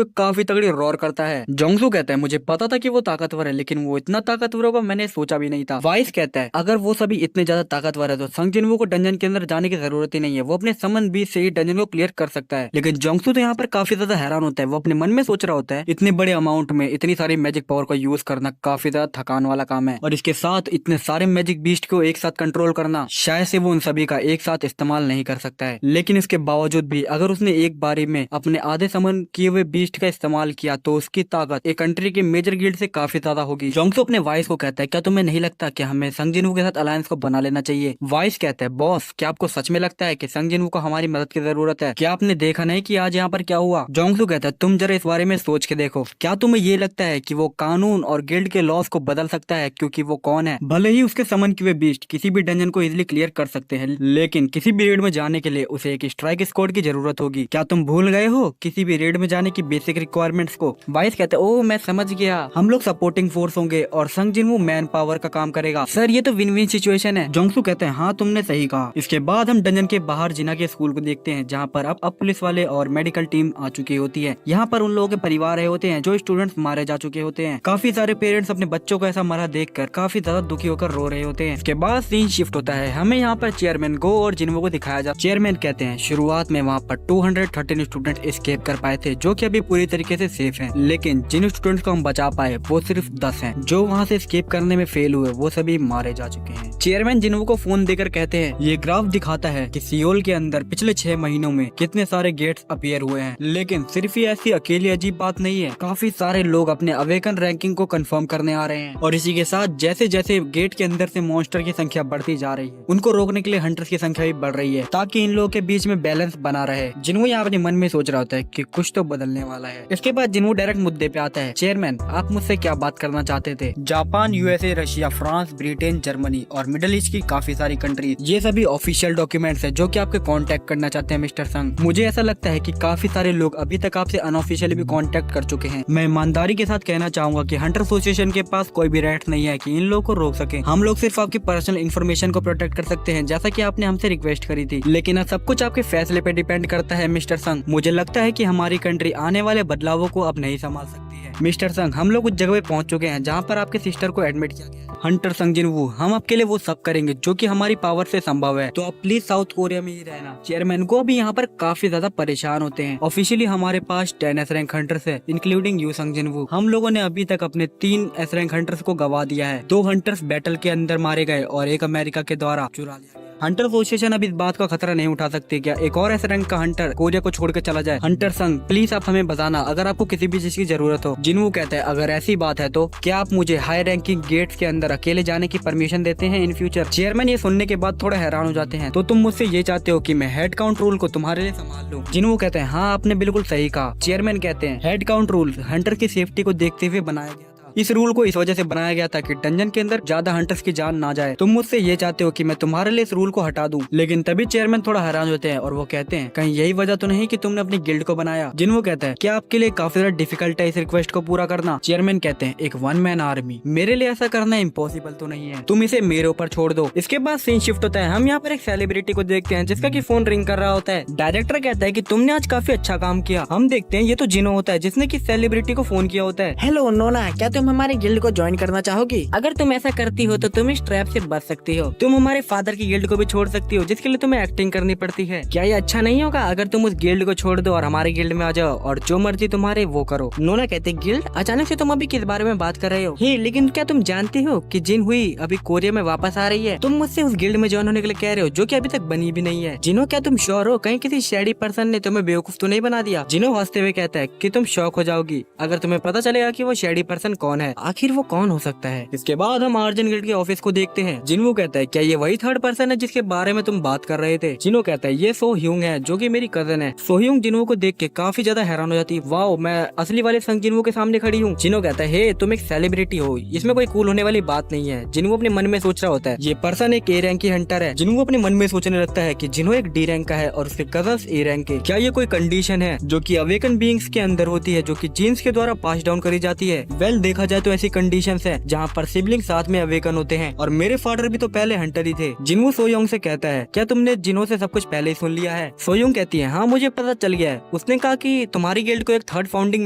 एक काफी तगड़ी रोर करता है। जोंगसू कहता है मुझे पता था कि वो ताकतवर है, लेकिन वो इतना ताकतवर होगा मैंने सोचा भी नहीं था। वाइस कहता है अगर वो सभी इतने ज्यादा ताकतवर है तो संग जिन्वो को डंजन के अंदर जाने की जरूरत ही नहीं है, वो अपने समन बीच से ही डंजन को क्लियर कर सकता है। लेकिन जोंगसू तो यहाँ पर काफी ज्यादा हैरान होता है। वो अपने मन में सोच रहा होता है इतने बड़े अमाउंट में इतनी सारी मैजिक पावर को को यूज करना काफी ज्यादा थकान वाला काम है, और इसके साथ इतने सारे मैजिक बीस्ट को एक साथ कंट्रोल करना शायद से वो उन सभी का एक साथ इस्तेमाल नहीं कर सकता है। लेकिन इसके बावजूद भी अगर उसने एक बारी में अपने आधे समन किए हुए बीस्ट का इस्तेमाल किया तो उसकी ताकत एक कंट्री के मेजर गिल्ड से काफी ज्यादा होगी। जोंगसू अपने वाइस को कहता है, क्या तुम्हें नहीं लगता कि हमें संग जिनवू के साथ अलायंस को बना लेना चाहिए? वाइस कहता है, बॉस क्या आपको सच में लगता है कि संग जिनवू को हमारी मदद की जरूरत है? क्या आपने देखा नहीं कि आज यहाँ पर क्या हुआ? जोंगसू कहता है, तुम जरा इस बारे में सोच के देखो, क्या तुम्हें ये लगता है कि वो कानून और गिल्ड के लॉस को बदल सकता है? क्योंकि वो कौन है? भले ही उसके समन किए हुए बीस्ट किसी भी डंजन को इजिली क्लियर कर सकते हैं, लेकिन किसी भी रेड में जाने के लिए उसे एक स्ट्राइक स्क्वाड की जरूरत होगी। क्या तुम भूल गए हो किसी भी रेड में जाने की बेसिक रिक्वायरमेंट्स को? वाइस कहते हैं, ओह मैं समझ गया, हम लोग सपोर्टिंग फोर्स होंगे और संग जिनवू मैन पावर का काम करेगा। सर ये तो विन विन सिचुएशन है। जोंगसू कहते हैं, हाँ तुमने सही कहा। इसके बाद हम डंजन के बाहर जिना के स्कूल को देखते हैं, जहाँ पर अब पुलिस वाले और मेडिकल टीम आ चुकी होती है। यहाँ पर उन लोगों के परिवार रहे होते हैं जो स्टूडेंट्स मारे जा चुके होते हैं। काफी सारे पेरेंट्स अपने बच्चों को ऐसा मरा देखकर काफी ज्यादा दुखी होकर रो रहे होते हैं। इसके बाद सीन शिफ्ट होता है, हमें यहाँ पर चेयरमैन गो और जिनवू को दिखाया जाता है। चेयरमैन कहते हैं, शुरुआत में वहाँ पर 213 स्टूडेंट एस्केप कर पाए थे, जो कि अभी पूरी तरीके से सेफ हैं। लेकिन जिन स्टूडेंट्स को हम बचा पाए वो सिर्फ 10 हैं। जो वहाँ से एस्केप करने में फेल हुए वो सभी मारे जा चुके हैं। चेयरमैन जिनवू को फोन देकर कहते हैं, ये ग्राफ दिखाता है कि सियोल के अंदर पिछले 6 महीनों में कितने सारे गेट्स अपीयर हुए हैं। लेकिन सिर्फ ये ऐसी अकेली अजीब बात नहीं है, काफी सारे लोग अपने अवेकन रैंकिंग को कंफर्म करने आ रहे हैं। और इसी के साथ जैसे जैसे गेट के अंदर से मॉन्स्टर की संख्या बढ़ती जा रही है, उनको रोकने के लिए हंटर्स की संख्या भी बढ़ रही है, ताकि इन लोगों के बीच में बैलेंस बना रहे। जिनवू यहाँ अपने मन में सोच रहा होता है कि कुछ तो बदलने वाला है। इसके बाद जिनवू डायरेक्ट मुद्दे पे आता है, चेयरमैन आप मुझसे क्या बात करना चाहते थे? Japan, USA, Russia, France, Britain, Germany और मिडिल ईस्ट की काफी सारी कंट्रीज, ये सभी ऑफिशियल डॉक्यूमेंट्स है जो कि आपके कांटेक्ट करना चाहते हैं मिस्टर संग। मुझे ऐसा लगता है कि काफी सारे लोग अभी तक आपसे अनऑफिशियली भी कांटेक्ट कर चुके हैं। मैं ईमानदारी के साथ कहना चाहूंगा कि हंटर एसोसिएशन के पास कोई भी राइट नहीं है कि इन लोगों को रोक सके। हम लोग सिर्फ आपकी पर्सनल इन्फॉर्मेशन को प्रोटेक्ट कर सकते हैं, जैसा कि आपने हमसे रिक्वेस्ट करी थी। लेकिन अब सब कुछ आपके फैसले पे डिपेंड करता है मिस्टर संग। मुझे लगता है कि हमारी कंट्री आने वाले बदलावों को अब नहीं संभाल सकती है। मिस्टर संग, हम लोग उस जगह पे पहुंच चुके हैं जहाँ पर आपके सिस्टर को एडमिट किया गया है। हंटर संग जिनवू, हम आपके लिए वो सब करेंगे जो कि हमारी पावर से संभव है, तो आप प्लीज साउथ कोरिया में ही रहना। चेयरमैन को अभी यहाँ पर काफी ज्यादा परेशान होते हैं। ऑफिशियली हमारे पास 10 एस रैंक हंटर्स है, इंक्लूडिंग यू संग जिनवू। हम लोगों ने अभी तक अपने 3 एस रैंक हंटर्स को गवा दिया है। 2 हंटर्स बैटल के अंदर मारे गए और 1 अमेरिका के द्वारा चुरा लिया। हंटर एसोसिएशन अब इस बात का खतरा नहीं उठा सकते क्या एक और एस रैंक का हंटर कोरिया को छोड़कर चला जाए? हंटर संग प्लीज आप हमें बताना अगर आपको किसी भी चीज की जरूरत हो। जिनवू कहता है, अगर ऐसी बात है तो क्या आप मुझे हाई रैंकिंग गेट्स के अंदर अकेले जाने की परमिशन देते हैं इन फ्यूचर? चेयरमैन ये सुनने के बाद थोड़ा हैरान हो जाते हैं, तो तुम मुझसे ये चाहते हो कि मैं हेड काउंट रूल को तुम्हारे लिए संभाल लूं? जिनवू कहते हैं, हाँ आपने बिल्कुल सही कहा। चेयरमैन कहते हैं, हेड काउंट रूल हंटर की सेफ्टी को देखते हुए बनाया गया। इस रूल को इस वजह से बनाया गया था कि डंजन के अंदर ज्यादा हंटर्स की जान ना जाए। तुम मुझसे ये चाहते हो कि मैं तुम्हारे लिए इस रूल को हटा दूं। लेकिन तभी चेयरमैन थोड़ा हैरान होते हैं और वो कहते हैं, कहीं यही वजह तो नहीं कि तुमने अपनी गिल्ड को बनाया? जिनवू कहता है, क्या आपके लिए काफी ज्यादा डिफिकल्ट है इस रिक्वेस्ट को पूरा करना? चेयरमैन कहते हैं, एक 1 मैन आर्मी मेरे लिए ऐसा करना इम्पॉसिबल तो नहीं है, तुम इसे मेरे ऊपर छोड़ दो। इसके बाद सीन शिफ्ट होता है, हम यहाँ पर एक सेलिब्रिटी को देखते हैं जिसका की फोन रिंग कर रहा होता है। डायरेक्टर कहता है कि तुमने आज काफी अच्छा काम किया। हम देखते हैं ये तो जिनो होता है जिसने की सेलिब्रिटी को फोन किया होता है। हेलो नोना, क्या तुम हमारे गिल्ड को ज्वाइन करना चाहोगी? अगर तुम ऐसा करती हो तो तुम इस ट्रैप से बच सकती हो। तुम हमारे फादर की गिल्ड को भी छोड़ सकती हो जिसके लिए तुम्हें एक्टिंग करनी पड़ती है। क्या ये अच्छा नहीं होगा अगर तुम उस गिल्ड को छोड़ दो और हमारे गिल्ड में आ जाओ और जो मर्जी तुम्हारे वो करो? नोना कहते, गिल्ड? अचानक से तुम अभी किस बारे में बात कर रहे हो? ही, लेकिन क्या तुम जानती हो कि जिन हुई अभी कोरिया में वापस आ रही है? तुम मुझसे उस गिल्ड में ज्वाइन होने के लिए कह रहे हो जो कि अभी तक बनी भी नहीं है। जिनो, क्या तुम श्योर हो? कहीं किसी शेडी पर्सन ने तुम्हें बेवकूफ तो नहीं बना दिया? जिनो हंसते हुए कहता है कि तुम शॉक हो जाओगी अगर तुम्हें पता चलेगा कि वो शेडी पर्सन कौन है। आखिर वो कौन हो सकता है? इसके बाद हम आर्जन गिल्ड के ऑफिस को देखते हैं। जिनवू कहता है, क्या ये वही थर्ड पर्सन है जिसके बारे में तुम बात कर रहे थे? जिनो कहता है, ये सो ह्यूंग है जो कि मेरी कजन है। सो ह्यूंग जिनवू को देख के काफी ज्यादा हैरान हो जाती है, वाओ मैं असली वाले संग जिनवू के सामने खड़ी हूँ। जिनो कहता है, हे तुम एक सेलिब्रिटी हो, इसमें कोई कूल होने वाली बात नहीं है। जिनवू अपने मन में सोच रहा होता है, ये पर्सन एक ए रैंक की हंटर है। जिनवू अपने मन में सोचने लगता है कि जिनो एक डी रैंक का है और उसके कजन्स ए रैंक के। क्या ये कोई कंडीशन है जो कि अवेकन बीइंग्स के अंदर होती है, जो कि जीन्स के द्वारा पास डाउन करी जाती है? वेल देखा जाए तो ऐसी कंडीशंस है जहाँ पर सिबलिंग साथ में अवेकन होते हैं और मेरे फादर भी तो पहले हंटर ही थे। जिनवू सोयोंग से कहता है, क्या तुमने जिनो से सब कुछ पहले ही सुन लिया है? सोयोंग कहती है, हाँ मुझे पता चल गया है। उसने कहा कि तुम्हारी गिल्ड को एक थर्ड फाउंडिंग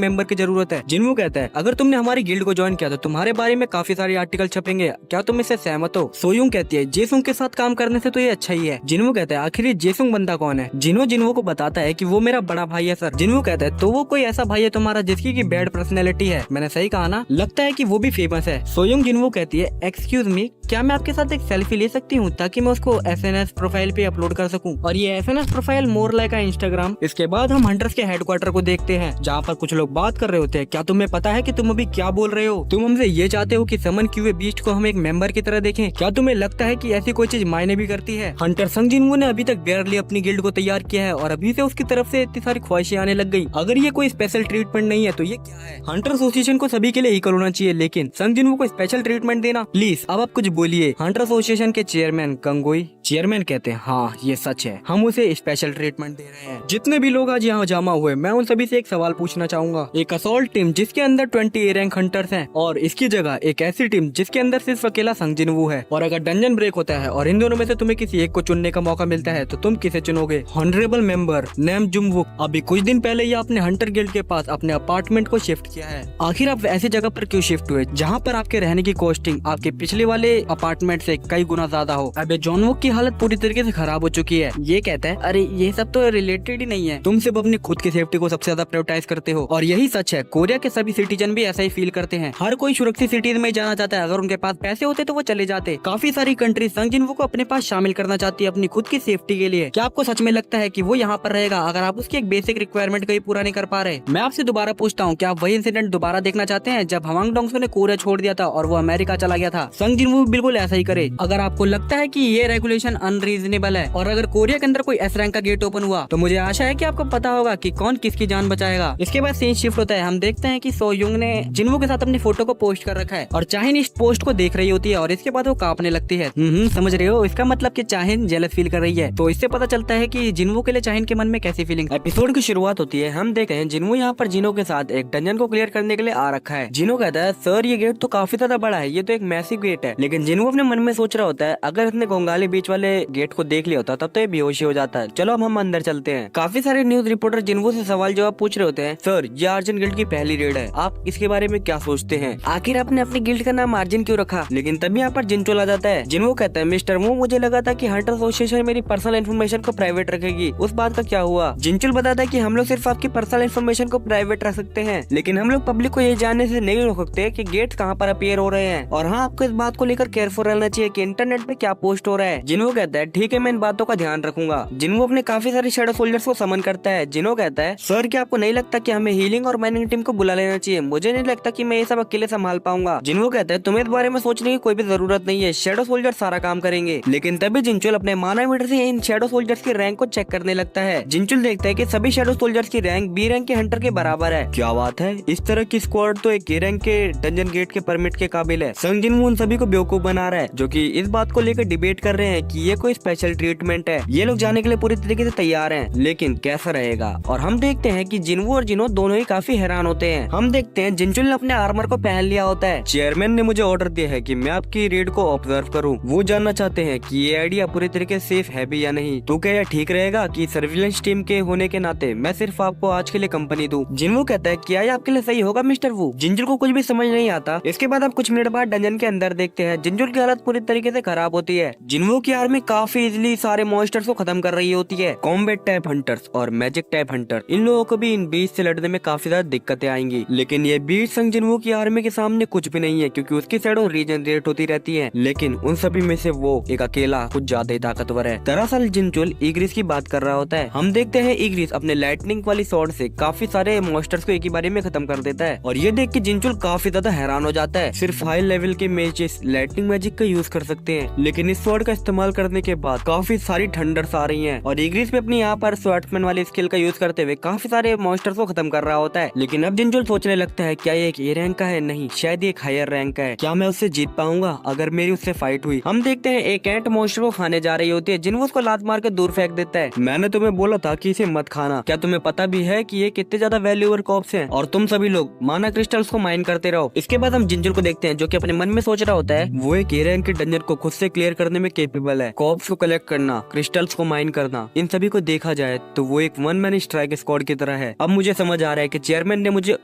मेंबर की जरूरत है। जिनवू कहता है, अगर तुमने हमारी गिल्ड को ज्वाइन किया तो तुम्हारे बारे में काफी सारे आर्टिकल छपेंगे, क्या तुम इससे सहमत हो? सोयोंग कहती है, जेसुंग के साथ काम करने से तो ये अच्छा ही है। जिनवू कहता है, आखिर ये जेसुंग बंदा कौन है? जिनवू को बताता है कि वो मेरा बड़ा भाई है सर। जिनवू कहता है, तो वो कोई ऐसा भाई है तुम्हारा जिसकी की बैड पर्सनैलिटी है? मैंने सही कहा ना? लगता है कि वो भी फेमस है। सोयोंग जिनवू कहती है, एक्सक्यूज मी, क्या मैं आपके साथ एक सेल्फी ले सकती हूँ ताकि मैं उसको SNS प्रोफाइल पे अपलोड कर सकूं। और ये SNS प्रोफाइल मोर लाइक का इंस्टाग्राम। इसके बाद हम हंटर्स के हेडक्वार्टर को देखते हैं जहाँ पर कुछ लोग बात कर रहे होते हैं। क्या तुम्हें पता है कि तुम अभी क्या बोल रहे हो? तुम हमसे ये चाहते हो कि समन क्यूए बीस्ट को हम एक मेंबर की तरह देखें? क्या तुम्हें लगता है कि ऐसी कोई चीज मायने भी करती है? हंटर संग जिनवू ने अभी तक बेयरली अपनी गिल्ड को तैयार किया है और अभी से उसकी तरफ से इतनी सारी ख्वाहिशें आने लग गई। अगर ये कोई स्पेशल ट्रीटमेंट नहीं है तो ये क्या है? हंटर एसोसिएशन को सभी के लिए इक्वल होना चाहिए, लेकिन संग जिनवू को स्पेशल ट्रीटमेंट देना, प्लीज अब आप कुछ बोलिए। हंटर एसोसिएशन के चेयरमैन कंगोई चेयरमैन कहते हैं, हाँ ये सच है, हम उसे स्पेशल ट्रीटमेंट दे रहे हैं। जितने भी लोग आज यहाँ जमा हुए, मैं उन सभी से एक सवाल पूछना चाहूंगा। एक असॉल्ट टीम जिसके अंदर 20 A रैंक हंटर्स हैं और इसकी जगह एक ऐसी टीम जिसके अंदर सिर्फ अकेला संग जिनवू है, और अगर डंजन ब्रेक होता है और इन दोनों में से तुम्हें किसी एक को चुनने का मौका मिलता है तो तुम किसे चुनोगे? ऑनरेबल मेंबर नेम जुमवुक अभी कुछ दिन पहले ही अपने हंटर गिल्ड के पास अपने अपार्टमेंट को शिफ्ट किया है। आखिर आप ऐसी जगह पर क्यों शिफ्ट हुए जहाँ पर आपके रहने की कॉस्टिंग आपके पिछले वाले अपार्टमेंट से कई गुना ज्यादा हो? अबे जॉनवुक की हालत पूरी तरीके से खराब हो चुकी है। ये कहता है, अरे ये सब तो रिलेटेड ही नहीं है, तुम सिर्फ अपनी खुद की सेफ्टी को सबसे ज्यादा प्रायोरिटाइज करते हो। और यही सच है, कोरिया के सभी सिटीजन भी ऐसा ही फील करते हैं। हर कोई सुरक्षित सिटीज में जाना चाहता है, अगर उनके पास पैसे होते तो वो चले जाते। काफी सारी कंट्री संग जिनवू को अपने पास शामिल करना चाहती है अपनी खुद की सेफ्टी के लिए। क्या आपको सच में लगता है कि वो यहाँ पर रहेगा अगर आप उसकी एक बेसिक रिक्वायरमेंट को ही पूरा नहीं कर पा रहे? मैं आपसे दोबारा पूछता हूँ, क्या आप वही इंसिडेंट दोबारा देखना चाहते हैं जब हवांग डोंगसो ने कोरिया छोड़ दिया था और वो अमेरिका चला गया था? संग जिनवू बिल्कुल ऐसा ही करे। अगर आपको लगता है कि ये रेगुलेशन अनरीजनेबल है और अगर कोरिया के अंदर कोई एस रैंक का गेट ओपन हुआ तो मुझे आशा है कि आपको पता होगा कि कौन किसकी जान बचाएगा। इसके बाद सीन शिफ्ट होता है, हम देखते हैं कि सोयुंग ने जिनवू के साथ अपनी फोटो को पोस्ट कर रखा है और चाहिन इस पोस्ट को देख रही होती है और इसके बाद वो कांपने लगती है। समझ रहे हो? इसका मतलब कि चाहिन जेलस फील कर रही है। तो इससे पता चलता है कि जिनवू के लिए चाहिन के मन में कैसी फीलिंग। एपिसोड की शुरुआत होती है, हम देखते हैं जिनवू यहाँ पर जिनो के साथ एक डंजन को क्लियर करने के लिए आ रखा है। जिनो कहता है, सर ये गेट तो काफी ज्यादा बड़ा है, ये तो एक मैसिव गेट है। लेकिन जिनवू अपने मन में सोच रहा होता है, अगर इसने गोंगाली बीच वाले गेट को देख लिया होता तब तो ये बेहोशी हो जाता है। चलो अब हम अंदर चलते हैं। काफी सारे न्यूज रिपोर्टर जिनवू से सवाल जवाब पूछ रहे होते हैं। सर ये आर्जन गिल्ड की पहली रेड है, आप इसके बारे में क्या सोचते हैं? आखिर आपने अपनी गिल्ड का नाम आर्जन क्यों रखा? लेकिन तभी यहाँ पर जिनचोल आ जाता है। जिनवू कहता है, मिस्टर वो मुझे लगा था कि हंटर एसोसिएशन मेरी पर्सनल इन्फॉर्मेशन को प्राइवेट रखेगी, उस बात का क्या हुआ? जिनचोल बताता है कि हम लोग सिर्फ आपकी पर्सनल इन्फॉर्मेशन को प्राइवेट रख सकते हैं, लेकिन हम लोग पब्लिक को ये जानने से नहीं रोक सकते कि गेट्स कहाँ पर अपीयर हो रहे हैं। और हाँ, आपको इस बात को लेकर केयरफुल रहना चाहिए कि इंटरनेट पे क्या पोस्ट हो रहा है। जिनवू कहता है, ठीक है मैं इन बातों का ध्यान रखूंगा। जिनवू अपने काफी सारे शैडो सोल्जर्स को समन करता है। जिनो कहता है, सर क्या आपको नहीं लगता कि हमें हीलिंग और माइनिंग टीम को बुला लेना चाहिए? मुझे नहीं लगता कि मैं ये सब अकेले संभाल पाऊंगा। जिनवू कहता है, तुम्हें इस बारे में सोचने की कोई भी जरूरत नहीं है, शैडो सोल्जर सारा काम करेंगे। लेकिन तभी जिनचुल अपने मानामीटर से इन शैडो सोल्जर्स की रैंक को चेक करने लगता है। जिनचुल देखता है कि सभी शैडो सोल्जर्स की रैंक बी रैंक के हंटर के बराबर है। क्या बात है, इस तरह की स्क्वाड तो एक ए रैंक के डंजन गेट के परमिट के काबिल है। संग जिनवू उन सभी को बेवकूफ बना रहा है, जो कि इस बात को लेकर डिबेट कर रहे हैं कि ये कोई स्पेशल ट्रीटमेंट है। ये लोग जाने के लिए पूरी तरीके से तैयार हैं, लेकिन कैसा रहेगा? और हम देखते हैं कि जिनवू और जिनो दोनों ही काफी हैरान होते हैं। हम देखते हैं जिनचुल ने अपने आर्मर को पहन लिया होता है। चेयरमैन ने मुझे ऑर्डर दिया है कि मैं आपकी रेड को ऑब्जर्व करूं। वो जानना चाहते हैं कि ये आइडिया पूरी तरीके से सेफ है भी या नहीं। तो क्या यह ठीक रहेगा कि सर्विलेंस टीम के होने के नाते मैं सिर्फ आपको आज के लिए कंपनी दूं? जिनवू कहता है, क्या ये आपके लिए सही होगा मिस्टर वू? जिंजुल को कुछ भी समझ नहीं आता। इसके बाद आप कुछ मिनट बाद डंजन के अंदर देखते हैं जिंजुल की हालत पूरी तरीके से खराब होती है। जिनवू की आर्मी काफी इजीली सारे मॉन्स्टर्स को खत्म कर रही होती है। कॉम्बैट टाइप हंटर्स और मैजिक टाइप हंटर, इन लोगों को भी इन बीच से लड़ने में काफी ज्यादा दिक्कतें आएंगी। लेकिन ये बीच संग जिनवू की आर्मी के सामने कुछ भी नहीं है, क्योंकि उसकी शैडो रीजनरेट होती रहती है। लेकिन उन सभी में से वो एक अकेला कुछ ज्यादा ही ताकतवर है। दरअसल जिनचुल ईग्रिस की बात कर रहा होता है। हम देखते हैं ईग्रिस अपने लाइटनिंग वाली स्वॉर्ड से काफी सारे मॉन्स्टर्स को एक ही बारी में खत्म कर देता है। और ये देख के जिनचुल काफी ज्यादा हैरान हो जाता है। सिर्फ हाई लेवल के मेजेस लाइटनिंग मैजिक का यूज कर सकते हैं, लेकिन इस स्वॉर्ड का इस्तेमाल करने के बाद काफी सारी थंडर्स आ रही हैं। और ईग्रिस भी अपनी यहाँ पर स्वॉर्ड्समैन वाली स्किल का यूज करते हुए काफी सारे मॉन्स्टर्स को खत्म कर रहा होता है। लेकिन अब जिनचुल सोचने लगता है, क्या ये एक ए रैंक का है? नहीं, शायद ये एक हायर रैंक का है। क्या मैं उससे जीत पाऊंगा अगर मेरी उससे फाइट हुई? हम देखते हैं एक एंट मॉन्स्टर को खाने जा रही होती है। जिनवू उसको लात मार के दूर फेंक देता है। मैंने तुम्हें बोला था कि इसे मत खाना। क्या तुम्हें पता भी है कि ये कितने ज्यादा वैल्यूएबल कॉप्स हैं और तुम सभी लोग माना क्रिस्टल्स को माइन करते रहो। इसके बाद हम जिंजुल को देखते हैं, जो कि अपने मन में सोच रहा होता है वो एक ए रैंक के डंजन को खुद से क्लियर करने में केपेबल इनक्रेडिबल है। कॉप्स को कलेक्ट करना, क्रिस्टल्स को माइन करना, इन सभी को देखा जाए तो वो एक वन मैन स्ट्राइक स्क्वाड की तरह है। अब मुझे समझ आ रहा है कि चेयरमैन ने मुझे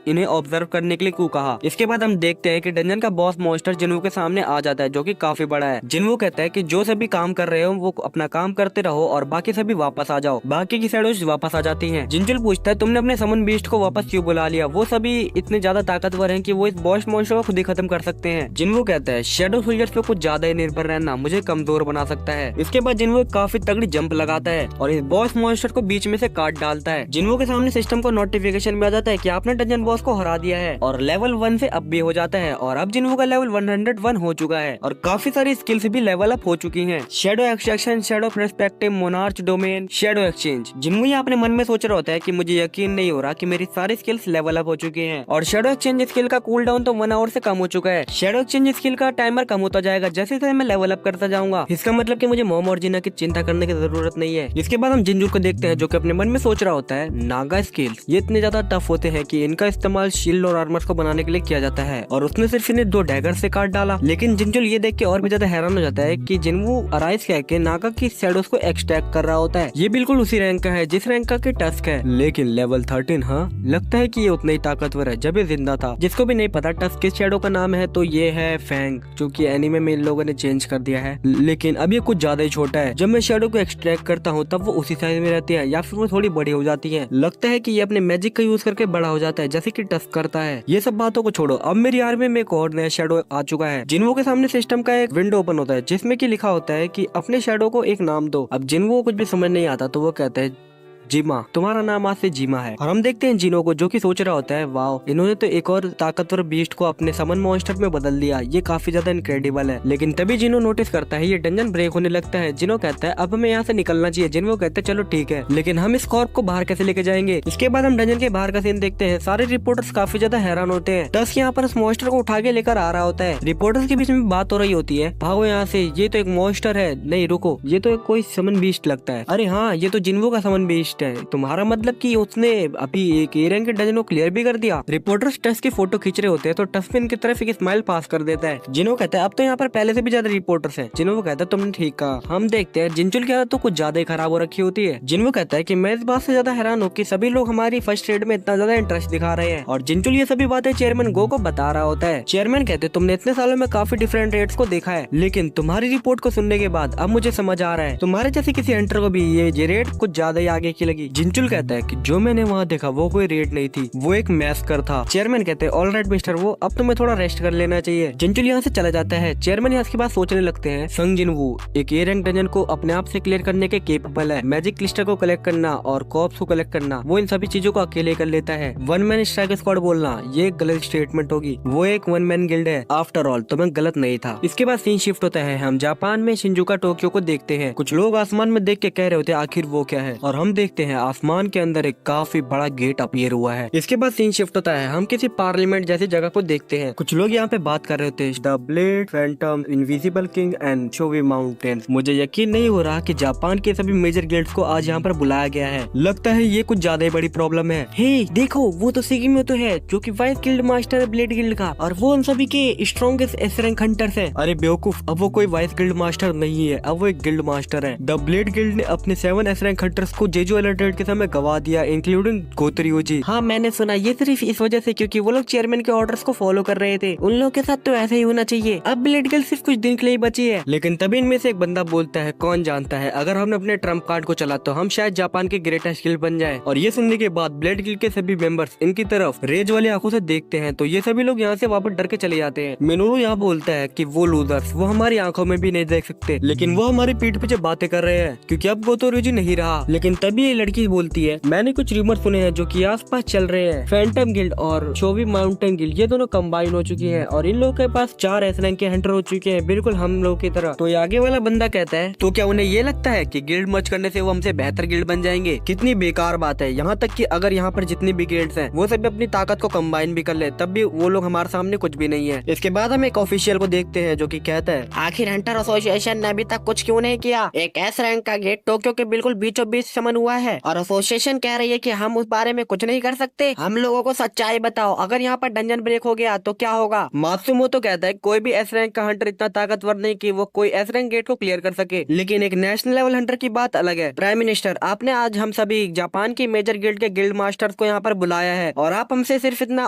इन्हें ऑब्जर्व करने के लिए क्यों कहा। इसके बाद हम देखते हैं कि डंजन का बॉस मॉन्स्टर जिन्हों के सामने आ जाता है, जो कि काफी बड़ा है। जिन्हों कहता है कि जो सभी काम कर रहे हो वो अपना काम करते रहो और बाकी सभी वापस आ जाओ। बाकी की शैडोज वापस आ जाती हैं। जिंजुल पूछता है तुमने अपने समन बीस्ट को वापस क्यों बुला लिया, वो सभी इतने ज्यादा ताकतवर हैं कि वो इस बॉस मॉन्स्टर को खुद ही खत्म कर सकते हैं। जिन्हों कहता है शैडो सोल्जर्स पे कुछ ज्यादा ही निर्भर रहना मुझे कमजोर बना सकता है। इसके बाद जिन्हों काफी तगड़ी जंप लगाता है और इस बॉस मॉन्स्टर को बीच में से काट डालता है। जिन्हों के सामने सिस्टम को नोटिफिकेशन में आ जाता है कि आपने डंजन बॉस को हरा दिया है और लेवल 1 से अप भी हो जाता है और अब जिन्हों का लेवल 101 हो चुका है और काफी सारी स्किल्स भी लेवल अप हो चुकी हैं। Shadow extraction, shadow perspective, monarch domain, shadow exchange. जिन्हों अपने मन में सोच रहा होता है कि मुझे यकीन नहीं हो रहा कि मेरी सारी स्किल्स लेवल अप हो चुकी हैं और शैडो एक्सचेंज स्किल का कूल डाउन तो 1 आवर से कम हो चुका है। शैडो एक्सचेंज स्किल का टाइमर कम होता जाएगा जैसे जैसे मैं लेवल अप करता जाऊंगा। इसका मतलब कि मुझे मोम और जीना की चिंता करने की जरूरत नहीं है। इसके बाद हम जिंजुर को देखते हैं जो कि अपने मन में सोच रहा होता है नागा स्किल्स ये इतने ज्यादा टफ होते हैं कि इनका इस्तेमाल शील्ड और आर्मर्स को बनाने के लिए किया जाता है और उसने सिर्फ इन्हें 2 डैगर से काट डाला। लेकिन जिंजुल ये देख के और भी ज्यादा हैरान हो जाता है कि जिन्वू अराइज कह के नागा की शैडोज को एक्सट्रैक्ट कर रहा होता है। ये बिल्कुल उसी रैंक का है जिस रैंक का कि टस्क है, लेकिन लेवल 13। हाँ, लगता है कि ये उतना ही ताकतवर है जब ये जिंदा था। जिसको भी नहीं पता टस्क किस शैडो का नाम है तो ये है फैंग, जो कि एनीमे में इन लोगों ने चेंज कर दिया है। लेकिन अब ये कुछ ज्यादा ही छोटा है। जब मैं शैडो को एक्सट्रैक्ट करता हूँ तब वो उसी साइज में रहती है या फिर वो थोड़ी बड़ी हो जाती है। लगता है कि ये अपने मैजिक का यूज करके बड़ा हो जाता है जैसे कि टस्क करता है। ये सब बातों को छोड़ो, अब मेरी आर्मी में एक और नया शैडो आ चुका है। जिन्वो के सामने सिस्टम का एक विंडो ओपन होता है जिसमें कि लिखा होता है कि अपने शैडो को एक नाम दो। अब जिन्वो को कुछ भी समझ नहीं आता तो वो कहते हैं जिमा, तुम्हारा नाम आज से जिमा है। और हम देखते हैं जिनो को जो कि सोच रहा होता है वाओ, इन्होंने तो एक और ताकतवर बीस्ट को अपने समन मॉन्स्टर में बदल दिया, ये काफी ज्यादा इनक्रेडिबल है। लेकिन तभी जिनो नोटिस करता है ये डंजन ब्रेक होने लगता है। जिनो कहता है अब हमें यहाँ से निकलना चाहिए। जिनो कहते हैं चलो ठीक है, लेकिन हम इस कॉर्प को बाहर कैसे लेके जाएंगे। इसके बाद हम डंजन के बाहर का सीन देखते हैं। सारे रिपोर्टर्स काफी ज्यादा हैरान होते हैं। टस्क यहाँ पर उस मॉन्स्टर को उठा के लेकर आ रहा होता है। रिपोर्टर्स के बीच में बात हो रही होती है, भागो यहाँ से, ये तो एक मॉन्स्टर है। नहीं रुको, ये तो कोई समन बीस्ट लगता है। अरे हाँ, ये तो जिन्वो का समन बीस्ट है। तुम्हारा मतलब कि उसने अभी एक एरियन के डंजन को क्लियर भी कर दिया। रिपोर्टर्स टस्क की फोटो खींच रहे होते हैं तो टस्क इनकी तरफ एक स्माइल पास कर देता है। जिनो कहता है अब तो यहाँ पर पहले से भी ज्यादा रिपोर्टर्स हैं। जिनो कहता है तुमने ठीक कहा। हम देखते हैं जिंजुल की हालत तो कुछ ज्यादा ही खराब हो रखी होती है। जिनो कहता है कि मैं इस बात से ज्यादा हैरान हूँ कि सभी लोग हमारी फर्स्ट एड में इतना ज्यादा इंटरेस्ट दिखा रहे हैं और जिंजुल ये सभी बातें चेयरमैन गो को बता रहा होता है। चेयरमैन कहते तुमने इतने सालों में काफी डिफरेंट रेट्स को देखा है, लेकिन तुम्हारी रिपोर्ट को सुनने के बाद अब मुझे समझ आ रहा है तुम्हारे जैसे किसी हंटर को भी ये रेट कुछ ज्यादा ही आगे की लगी। जिंजुल कहता है कि जो मैंने वहाँ देखा वो कोई रेड नहीं थी, वो एक मैस्कर था। चेयरमैन कहते हैं ऑलराइट मिस्टर, वो अब तुम्हें थोड़ा रेस्ट कर लेना चाहिए। जिंजुल यहाँ से चला जाता है। चेयरमैन यहाँ के बाद सोचने लगते हैं संग जिनवू एक ए रैंक डंजन को अपने आप से क्लियर करने के केपेबल है। मैजिक क्रिस्टल को कलेक्ट करना और कॉप्स को कलेक्ट करना, वो इन सभी चीजों को अकेले कर लेता है। वन मैन स्ट्राइक स्क्वाड बोलना ये गलत स्टेटमेंट होगी, वो एक वन मैन गिल्ड है। आफ्टर ऑल तो मैं गलत नहीं था। इसके बाद सीन शिफ्ट होता है। हम जापान में शिंजुका टोक्यो को देखते हैं। कुछ लोग आसमान में देख के कह रहे होते हैं आखिर वो क्या है, और हम देखते हैं आसमान के अंदर एक काफी बड़ा गेट अपीयर हुआ है। इसके बाद सीन शिफ्ट होता है। हम किसी पार्लियामेंट जैसी जगह को देखते हैं। कुछ लोग यहाँ पे बात कर रहे होते हैं the blade, phantom, invisible king and snowy mountains. मुझे यकीन नहीं हो रहा कि जापान के सभी मेजर गिल्ड्स को आज यहाँ पर बुलाया गया है। लगता है ये कुछ ज्यादा ही बड़ी प्रॉब्लम है। हे देखो, वो तो सिगी में तो है जो कि वाइस गिल्ड मास्टर है ब्लेड गिल्ड का, और वो उन सभी के स्ट्रॉन्गेस्ट एस रैंक हंटर्स है। अरे बेवकूफ, अब वो कोई वाइस गिल्ड मास्टर नहीं है, अब वो एक गिल्ड मास्टर है। द ब्लेड गिल्ड ने अपने 7 एस रैंक हंटर्स को जेजू अलर्ट के समय गवा दिया, इंक्लूडिंग गोतरियोजी। हाँ मैंने सुना, ये सिर्फ इस वजह से क्योंकि वो लोग चेयरमैन के ऑर्डर्स को फॉलो कर रहे थे। उन लोगों के साथ तो ऐसा ही होना चाहिए। अब ब्लेड गिल्ड सिर्फ कुछ दिन के लिए बची है। लेकिन तभी इनमें से एक बंदा बोलता है कौन जानता है, अगर हमने अपने ट्रम्प कार्ड को चला तो हम शायद जापान के ग्रेटेस्ट गिल्ड बन जाए। और ये सुनने के बाद ब्लेड गिल्ड के सभी मेंबर्स इनकी तरफ रेज वाली आंखों से देखते हैं तो ये सभी लोग यहाँ से वापस डर के चले जाते हैं। मिनोरू यहाँ बोलता है कि वो लूजर्स वो हमारी आंखों में भी नहीं देख सकते, लेकिन वो हमारी पीठ पीछे बातें कर रहे हैं क्योंकि अब गोतोरोजी नहीं रहा। लेकिन तभी ये लड़की बोलती है मैंने कुछ रूमर सुने हैं जो कि आसपास चल रहे हैं। फैंटम गिल्ड और शोवी माउंटेन गिल्ड ये दोनों कंबाइन हो चुकी हैं और इन लोगों के पास 4 एस रैंक के हंटर हो चुके हैं, बिल्कुल हम लोग की तरह। तो ये आगे वाला बंदा कहता है तो क्या उन्हें ये लगता है कि गिल्ड मर्ज करने से वो हमसे बेहतर गिल्ड बन जाएंगे? कितनी बेकार बात है। यहाँ तक कि अगर यहाँ पर जितनी भी गिल्ड्स हैं वो सब अपनी ताकत को कंबाइन भी कर ले तब भी वो लोग हमारे सामने कुछ भी नहीं है। इसके बाद हम एक ऑफिशियल को देखते हैं जो कि कहता है आखिर हंटर एसोसिएशन ने अभी तक कुछ क्यों नहीं किया। एक एस रैंक का गेट टोक्यो के बिल्कुल बीचों बीच समन हुआ हुआ है और एसोसिएशन कह रही है कि हम उस बारे में कुछ नहीं कर सकते। हम लोगों को सच्चाई बताओ, अगर यहाँ पर डंजन ब्रेक हो गया तो क्या होगा? मात्सुमो तो कहता है कोई भी एस रैंक का हंटर इतना ताकतवर नहीं कि वो कोई एस रैंक गेट को क्लियर कर सके, लेकिन एक नेशनल लेवल हंटर की बात अलग है। प्राइम मिनिस्टर, आपने आज हम सभी जापान की मेजर गिल्ड के गिल्ड मास्टर्स को यहाँ पर बुलाया है और आप हमसे सिर्फ इतना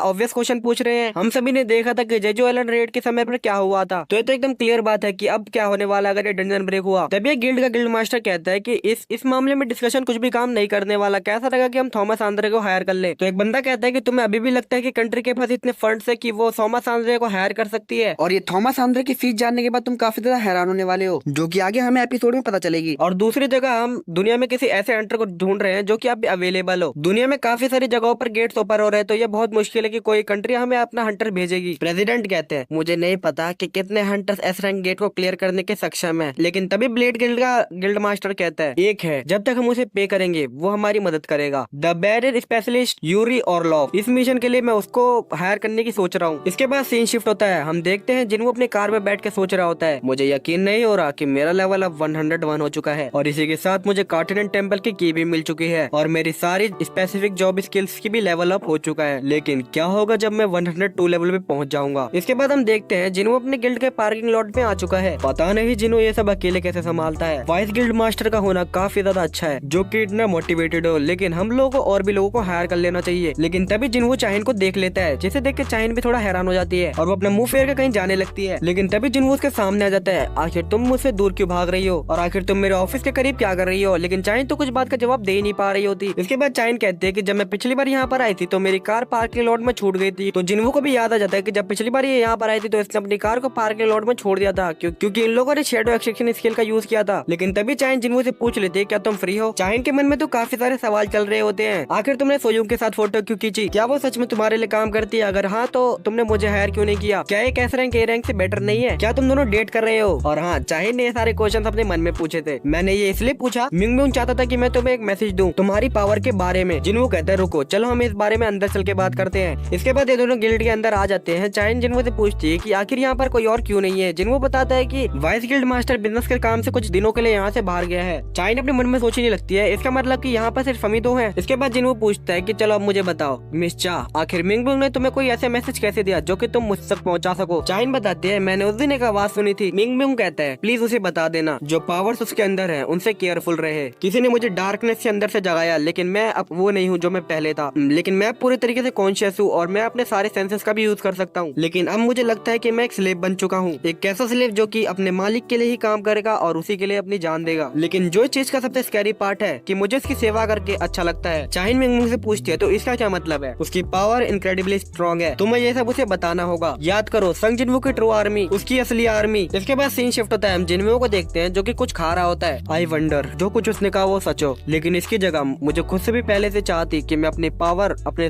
ऑब्वियस क्वेश्चन पूछ रहे हैं। हम सभी ने देखा था कि जेजो आइलैंड रेड के समय पर क्या हुआ था, तो ये तो एकदम क्लियर बात है कि अब क्या होने वाला अगर ये डंजन ब्रेक हुआ। तभी गिल्ड का गिल्ड मास्टर कहता है कि इस मामले में डिस्कशन कुछ भी काम नहीं करने वाला, कैसा लगा कि हम थॉमस आंद्रे को हायर कर ले। तो एक बंदा कहता है कि तुम्हें अभी भी लगता है कि कंट्री के पास इतने फंड्स है कि वो थॉमस आंद्रे को हायर कर सकती है? और ये थॉमस आंद्रे की फीस जानने के बाद तुम काफी ज्यादा हैरान होने वाले हो, जो कि आगे हमें एपिसोड में पता चलेगी। और दूसरी जगह हम दुनिया में किसी ऐसे हंटर को ढूंढ रहे हैं जो कि अभी अवेलेबल हो। दुनिया में काफी सारी जगहों पर गेट्स ओपन हो रहे हैं, तो ये बहुत मुश्किल है कि कोई कंट्री हमें अपना हंटर भेजेगी। प्रेसिडेंट कहते हैं मुझे नहीं पता कि कितने हंटर्स एस रैंक गेट को क्लियर करने के सक्षम है, लेकिन तभी ब्लेड गिल्ड का गिल्ड मास्टर कहता है एक है, जब तक हम उसे पे करेंगे वो हमारी मदद करेगा। द बैरियर स्पेशलिस्ट यूरी ऑर्लोव, इस मिशन के लिए मैं उसको हायर करने की सोच रहा हूँ। इसके बाद सीन शिफ्ट होता है, हम देखते हैं जिन वो अपने कार में बैठ के सोच रहा होता है मुझे यकीन नहीं हो रहा कि मेरा लेवल अब 101 हो चुका है और इसी के साथ मुझे कॉन्टिनेंट टेम्पल की भी मिल चुकी है और मेरी सारी स्पेसिफिक जॉब स्किल्स की भी लेवल अप हो चुका है, लेकिन क्या होगा जब मैं 102 लेवल पे पहुंच जाऊंगा। इसके बाद हम देखते हैं जिन्हों अपने गिल्ड के पार्किंग लॉट में आ चुका है। पता नहीं जिन्हों ये सब अकेले कैसे संभालता है। वाइस गिल्ड मास्टर का होना काफी ज्यादा अच्छा है, जो कि इतना मोटिवेटेड हो, लेकिन हम लोगों को और भी लोगों को हायर कर लेना चाहिए। लेकिन तभी जिन्हों चाहिन को देख लेता है, जिसे देख के चाहिन भी थोड़ा हैरान हो जाती है और वो अपना मुंह फेर के कहीं जाने लगती है। लेकिन तभी जिन्हों उसके सामने आ जाता है, आखिर तुम मुझसे दूर क्यों भाग रही हो और आखिर तुम मेरे ऑफिस के करीब क्या कर रही हो? लेकिन चाहिन तो कुछ बात का जवाब दे ही नहीं पा रही होती। इसके बाद चाहिन कहते हैं कि जब मैं पिछली बार यहाँ पर आई थी तो मेरी कार पार्किंग लॉट में छूट गई थी। तो जिन्हों को भी याद आ जाता है कि जब पिछली बार ये यहाँ पर आई थी तो इसने अपनी कार को पार्किंग लॉट में छोड़ दिया था, क्योंकि इन लोगों ने शैडो एक्सट्रैक्शन स्किल का यूज किया था। लेकिन तभी चाहिन जिन्हों से पूछ लेते क्या तुम फ्री हो? चाहिन के मन में तो काफी सारे सवाल चल रहे होते हैं। आखिर तुमने सोयूंग के साथ फोटो क्यों खींची? क्या वो सच में तुम्हारे लिए काम करती है? अगर हाँ तो तुमने मुझे हायर क्यों नहीं किया? क्या एक एस रैंक ए रैंक से बेटर नहीं है? क्या तुम दोनों डेट कर रहे हो? और हाँ, चाहिन ने ये सारे क्वेश्चन अपने मन में पूछे थे। मैंने ये इसलिए पूछा, मिंगमिंग चाहता था कि मैं तुम्हें एक मैसेज दूं तुम्हारी पावर के बारे में। जिन्हों कहते हैं रुको, चलो हम इस बारे में अंदर चल के बात करते हैं। इसके बाद ये दोनों गिल्ड के अंदर आ जाते हैं। चाहिन जिन्हों से पूछती है कि आखिर यहाँ पर कोई और क्यों नहीं है। जिन्हों बताता है कि वाइस गिल्ड मास्टर बिजनेस के काम से कुछ दिनों के लिए यहाँ से बाहर गया है। चाहिन अपने मन में सोचने लगती है, इसका मतलब कि यहाँ पर सिर्फ हम ही दो हैं। इसके बाद जिन्हों पूछता है कि चलो अब मुझे बताओ मिस चा, आखिर मिंगमिंग ने तुम्हें कोई ऐसा मैसेज कैसे दिया जो कि तुम मुझ तक पहुँचा सको? चाहिन बताती है मैंने उस दिन एक आवाज सुनी थी। मिंगमिंग कहता है प्लीज उसे बता देना जो पावर्स उसके अंदर है उनसे केयरफुल रहे। किसी ने मुझे डार्कनेस से अंदर से जगाया, लेकिन मैं अब वो नहीं हूँ जो मैं पहले था। लेकिन मैं पूरे तरीके से कॉन्शियस हूँ और मैं अपने सारे सेंसेस का भी यूज कर सकता हूँ। लेकिन अब मुझे लगता है कि मैं एक स्लेव बन चुका हूँ, एक ऐसा स्लेव जो कि अपने मालिक के लिए ही काम करेगा और उसी के लिए अपनी जान देगा। लेकिन जो चीज का सबसे स्कैरी पार्ट है कि मुझे उसकी सेवा करके अच्छा लगता है। चाहिन मिंगमिंग से पूछती है तो इसका क्या मतलब है? उसकी पावर इनक्रेडिबली स्ट्रॉन्ग है, तुम्हें ये सब उसे बताना होगा। याद करो संग जिन्वो की ट्रू आर्मी, उसकी असली आर्मी। इसके बाद सीन शिफ्ट होता है, हम जिन्वो को देखते हैं जो कि कुछ खा रहा होता है। आई वंडर जो कुछ उसने कहा वो सच हो, लेकिन इसकी जगह मुझे खुद से भी पहले से चाहती कि मैं अपने